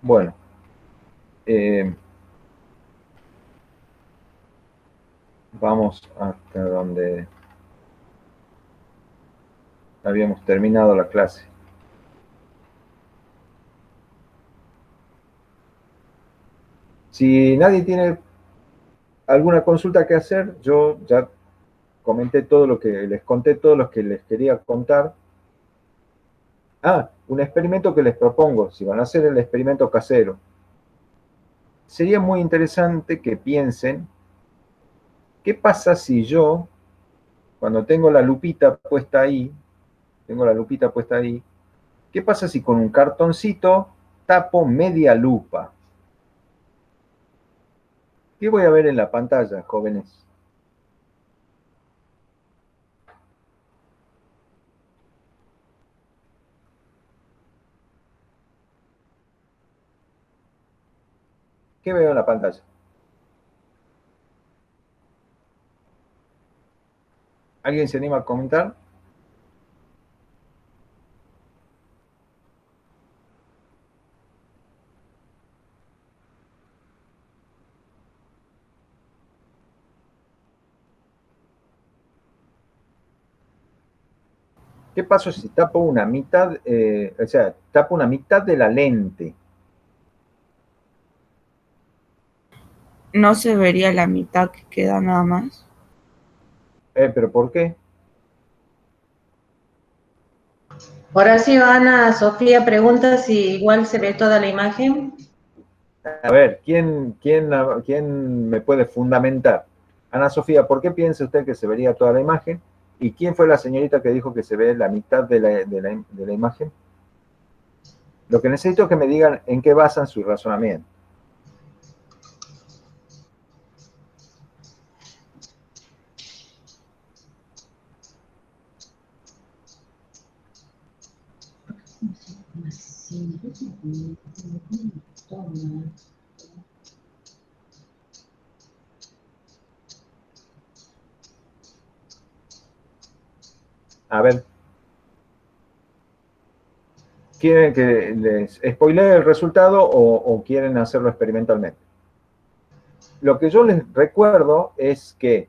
Speaker 1: Bueno, vamos hasta donde habíamos terminado la clase. Si nadie tiene alguna consulta que hacer, yo ya comenté todo lo que les conté, todo lo que les quería contar. Un experimento que les propongo, si van a hacer el experimento casero. Sería muy interesante que piensen, ¿qué pasa si yo, cuando tengo la lupita puesta ahí, qué pasa si con un cartoncito tapo media lupa? ¿Qué voy a ver en la pantalla, jóvenes? ¿Qué veo en la pantalla? ¿Alguien se anima a comentar? ¿Qué pasa si tapo una mitad, tapo una mitad de la lente?
Speaker 4: no se vería la mitad que queda nada más.
Speaker 1: ¿Pero por qué?
Speaker 3: Horacio, Ana, Sofía pregunta si igual se ve toda la imagen.
Speaker 1: A ver, ¿quién me puede fundamentar? Ana Sofía, ¿por qué piensa usted que se vería toda la imagen? ¿Y quién fue la señorita que dijo que se ve la mitad de la imagen? Lo que necesito es que me digan en qué basan su razonamiento. A ver, ¿quieren que les spoilee el resultado o quieren hacerlo experimentalmente? Lo que yo les recuerdo es que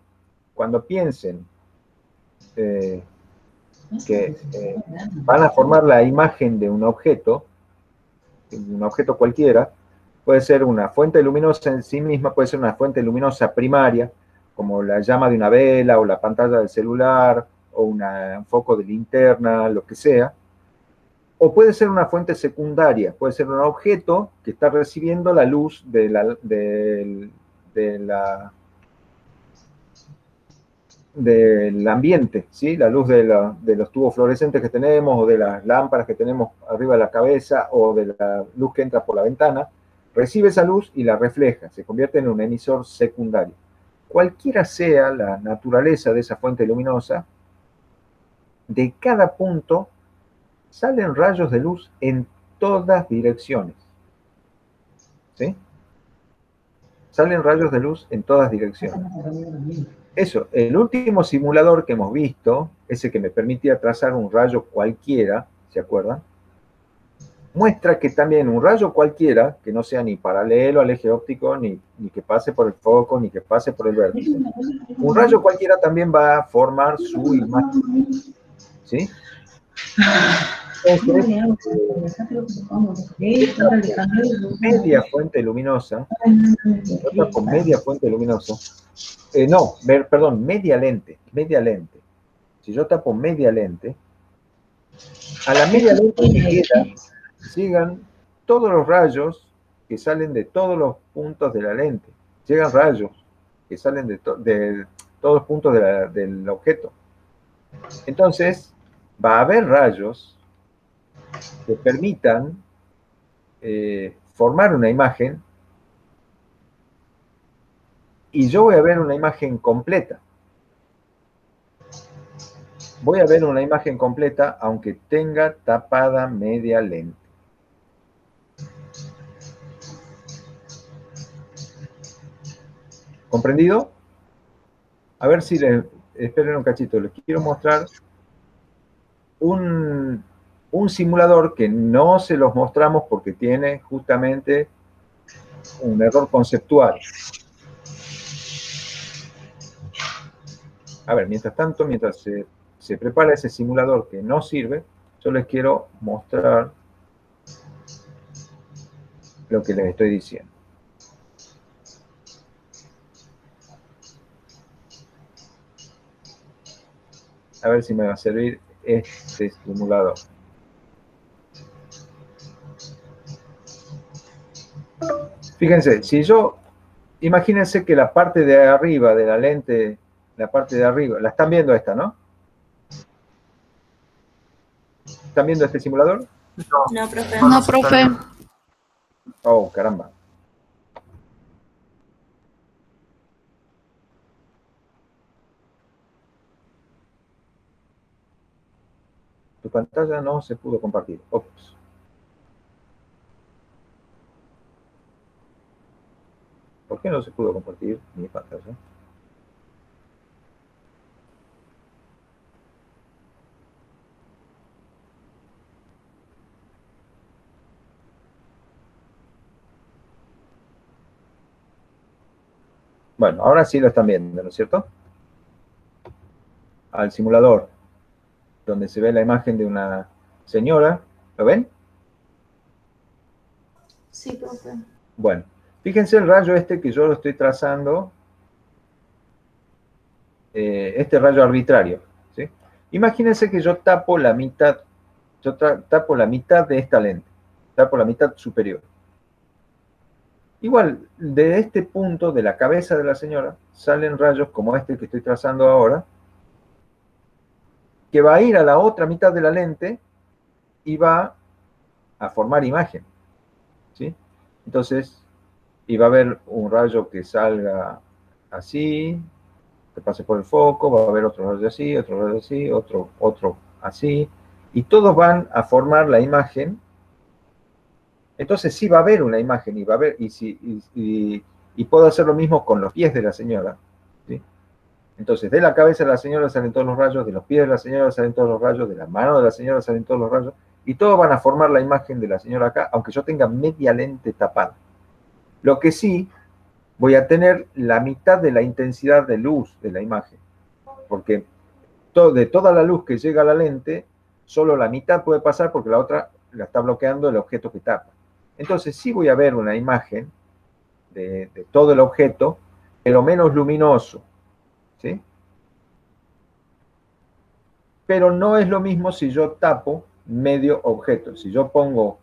Speaker 1: cuando piensen que van a formar la imagen de un objeto cualquiera, puede ser una fuente luminosa en sí misma, puede ser una fuente luminosa primaria, como la llama de una vela o la pantalla del celular o un foco de linterna, lo que sea. O puede ser una fuente secundaria, puede ser un objeto que está recibiendo la luz del ambiente, ¿sí? La luz de los tubos fluorescentes que tenemos o de las lámparas que tenemos arriba de la cabeza o de la luz que entra por la ventana, recibe esa luz y la refleja, se convierte en un emisor secundario. Cualquiera sea la naturaleza de esa fuente luminosa, de cada punto salen rayos de luz en todas direcciones. ¿Sí? Salen rayos de luz en todas direcciones. Eso, el último simulador que hemos visto, ese que me permitía trazar un rayo cualquiera, ¿se acuerdan? Muestra que también un rayo cualquiera, que no sea ni paralelo al eje óptico, ni que pase por el foco, ni que pase por el vértice, un rayo cualquiera también va a formar su imagen. ¿Sí? Media fuente luminosa, con media fuente luminosa, media lente. Si yo tapo media lente, a la media lente que queda, llegan todos los rayos que salen de todos los puntos de la lente. Llegan rayos que salen de todos los puntos del objeto. Entonces, va a haber rayos que permitan formar una imagen y yo voy a ver una imagen completa. Voy a ver una imagen completa aunque tenga tapada media lente. ¿Comprendido? A ver si esperen un cachito. Les quiero mostrar un simulador que no se los mostramos porque tiene justamente un error conceptual. A ver, mientras tanto, mientras se prepara ese simulador que no sirve, yo les quiero mostrar lo que les estoy diciendo. A ver si me va a servir este simulador. Fíjense, imagínense que la parte de arriba de la lente, la parte de arriba, la están viendo esta, ¿no? ¿Están viendo este simulador?
Speaker 6: No, profe.
Speaker 4: No, profe.
Speaker 1: Oh, caramba. Tu pantalla no se pudo compartir. Ops. ¿Por qué no se pudo compartir mi pantalla? Bueno, ahora sí lo están viendo, ¿no es cierto? Al simulador, donde se ve la imagen de una señora. ¿Lo ven?
Speaker 6: Sí, profe.
Speaker 1: Bueno, Fíjense el rayo este que yo lo estoy trazando, este rayo arbitrario, ¿sí? Imagínense que yo tapo la mitad, tapo la mitad de esta lente, tapo la mitad superior. Igual, de este punto, de la cabeza de la señora, salen rayos como este que estoy trazando ahora, que va a ir a la otra mitad de la lente y va a formar imagen, ¿sí? Entonces, y va a haber un rayo que salga así, que pase por el foco, va a haber otro rayo así, otro así, y todos van a formar la imagen. Entonces sí va a haber una imagen y va a haber, y puedo hacer lo mismo con los pies de la señora, ¿sí? Entonces, de la cabeza de la señora salen todos los rayos, de los pies de la señora salen todos los rayos, de la mano de la señora salen todos los rayos, y todos van a formar la imagen de la señora acá, aunque yo tenga media lente tapada. Lo que sí, voy a tener la mitad de la intensidad de luz de la imagen, porque de toda la luz que llega a la lente, solo la mitad puede pasar porque la otra la está bloqueando el objeto que tapa. Entonces sí voy a ver una imagen de todo el objeto, pero menos luminoso, ¿sí? Pero no es lo mismo si yo tapo medio objeto. Si yo pongo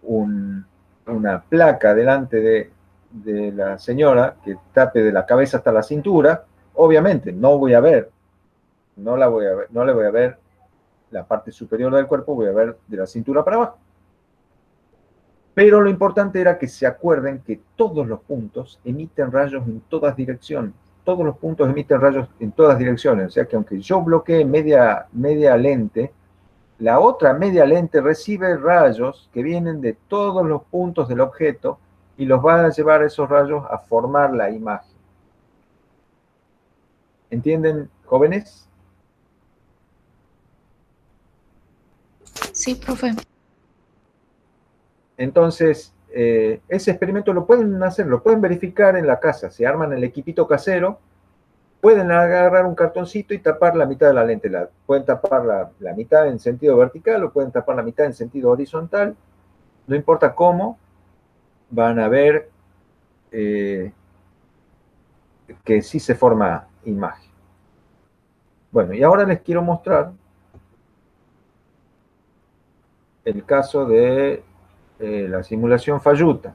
Speaker 1: una placa delante de la señora que tape de la cabeza hasta la cintura, obviamente no voy a ver, no le voy a ver la parte superior del cuerpo, voy a ver de la cintura para abajo. Pero lo importante era que se acuerden que todos los puntos emiten rayos en todas direcciones. Todos los puntos emiten rayos en todas direcciones. O sea que aunque yo bloquee media lente, la otra media lente recibe rayos que vienen de todos los puntos del objeto y los van a llevar esos rayos a formar la imagen. ¿Entienden, jóvenes?
Speaker 6: Sí, profe.
Speaker 1: Entonces, ese experimento lo pueden hacer, lo pueden verificar en la casa. Se arman el equipito casero, pueden agarrar un cartoncito y tapar la mitad de la lente. Pueden tapar la mitad en sentido vertical o pueden tapar la mitad en sentido horizontal. No importa cómo, van a ver que sí se forma imagen. Bueno, y ahora les quiero mostrar el caso de la simulación falluta.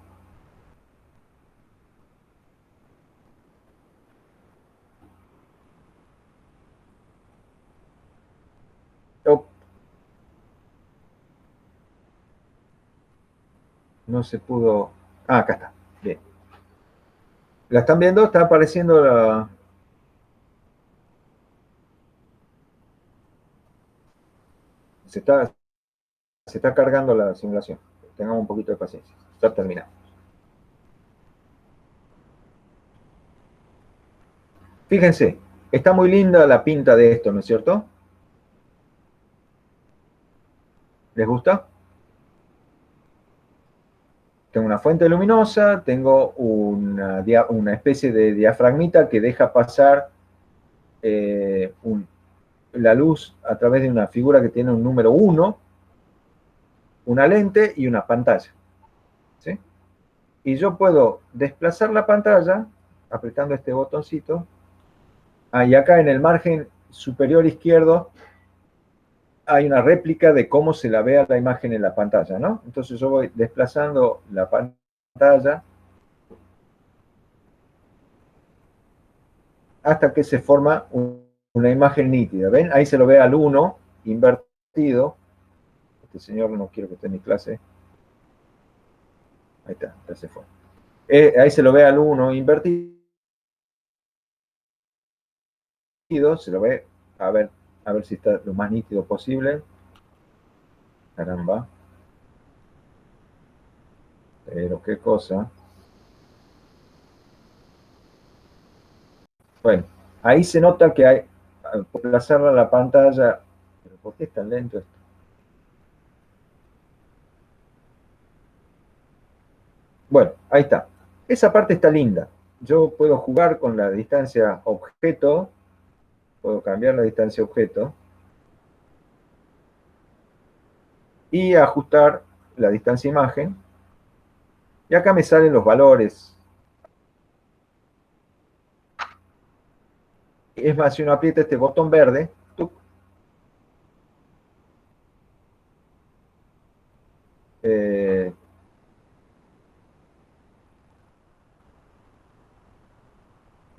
Speaker 1: No se pudo... Ah, acá está. Bien. ¿La están viendo? Está apareciendo la... Se está cargando la simulación. Tengamos un poquito de paciencia. Está terminando. Fíjense, está muy linda la pinta de esto, ¿no es cierto? ¿Les gusta? Tengo una fuente luminosa, tengo una especie de diafragmita que deja pasar la luz a través de una figura que tiene un número 1, una lente y una pantalla, ¿sí? Y yo puedo desplazar la pantalla apretando este botoncito. Y acá en el margen superior izquierdo hay una réplica de cómo se la vea la imagen en la pantalla, ¿no? Entonces yo voy desplazando la pantalla hasta que se forma una imagen nítida. ¿Ven? Ahí se lo ve al 1 invertido. Este señor no quiero que esté en mi clase. Ahí está, ya se fue. Ahí se lo ve al 1 invertido. Se lo ve, a ver si está lo más nítido posible. Caramba. Pero qué cosa. Bueno, ahí se nota que hay, al desplazarla la pantalla, pero ¿por qué es tan lento esto? Bueno, ahí está. Esa parte está linda. Yo puedo jugar con la distancia objeto, puedo cambiar la distancia objeto y ajustar la distancia imagen. Y acá me salen los valores Es más, si uno aprieta este botón verde, ¡tuc! El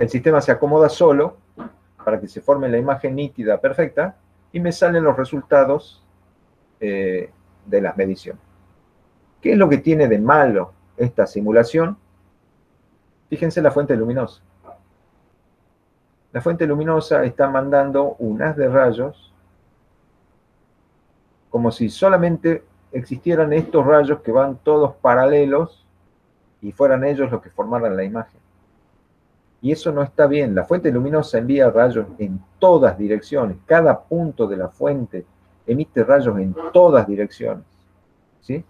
Speaker 1: sistema se acomoda solo para que se forme la imagen nítida, perfecta, y me salen los resultados de las mediciones. ¿Qué es lo que tiene de malo esta simulación? Fíjense la fuente luminosa. La fuente luminosa está mandando un haz de rayos como si solamente existieran estos rayos que van todos paralelos y fueran ellos los que formaran la imagen. Y eso no está bien. La fuente luminosa envía rayos en todas direcciones. Cada punto de la fuente emite rayos en todas direcciones. ¿Sí?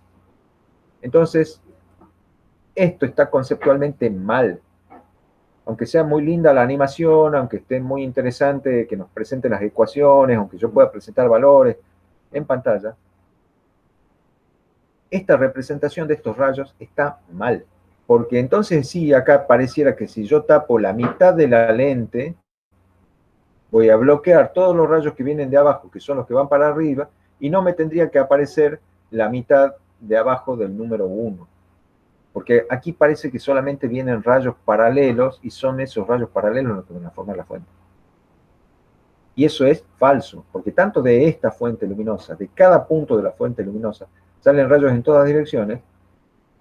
Speaker 1: Entonces, esto está conceptualmente mal. Aunque sea muy linda la animación, aunque esté muy interesante que nos presente las ecuaciones, aunque yo pueda presentar valores en pantalla, esta representación de estos rayos está mal. Porque entonces sí, acá pareciera que si yo tapo la mitad de la lente, voy a bloquear todos los rayos que vienen de abajo, que son los que van para arriba, y no me tendría que aparecer la mitad de abajo del número 1. Porque aquí parece que solamente vienen rayos paralelos, y son esos rayos paralelos los que van a formar la fuente. Y eso es falso, porque tanto de esta fuente luminosa, de cada punto de la fuente luminosa, salen rayos en todas direcciones,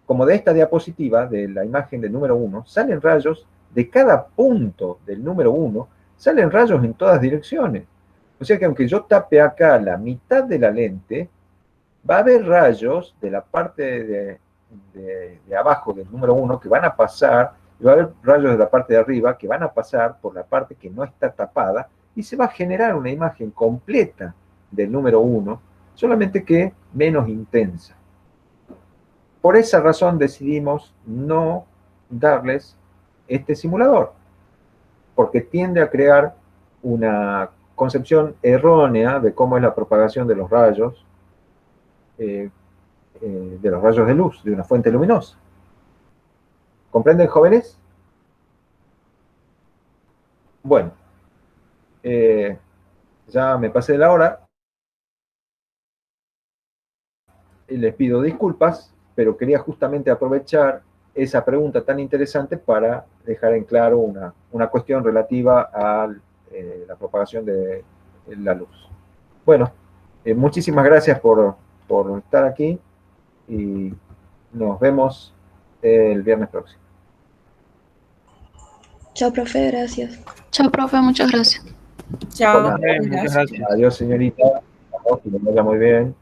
Speaker 1: como de esta diapositiva, de la imagen del número 1, salen rayos de cada punto del número 1, salen rayos en todas direcciones. O sea que aunque yo tape acá la mitad de la lente, va a haber rayos de la parte de abajo del número 1 que van a pasar, y va a haber rayos de la parte de arriba que van a pasar por la parte que no está tapada, y se va a generar una imagen completa del número 1, solamente que menos intensa. Por esa razón decidimos no darles este simulador, porque tiende a crear una concepción errónea de cómo es la propagación de los rayos de luz de una fuente luminosa. ¿Comprenden, jóvenes? Bueno, ya me pasé de la hora y les pido disculpas, pero quería justamente aprovechar esa pregunta tan interesante para dejar en claro una cuestión relativa a la propagación de la luz. Bueno, muchísimas gracias por estar aquí y nos vemos el viernes próximo.
Speaker 8: Chao, profe, gracias.
Speaker 6: Chao, profe, muchas gracias.
Speaker 4: Chao.
Speaker 7: Muchas gracias.
Speaker 1: Adiós, señorita. Que les vaya muy bien.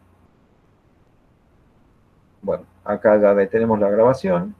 Speaker 1: Bueno, acá ya detenemos la grabación.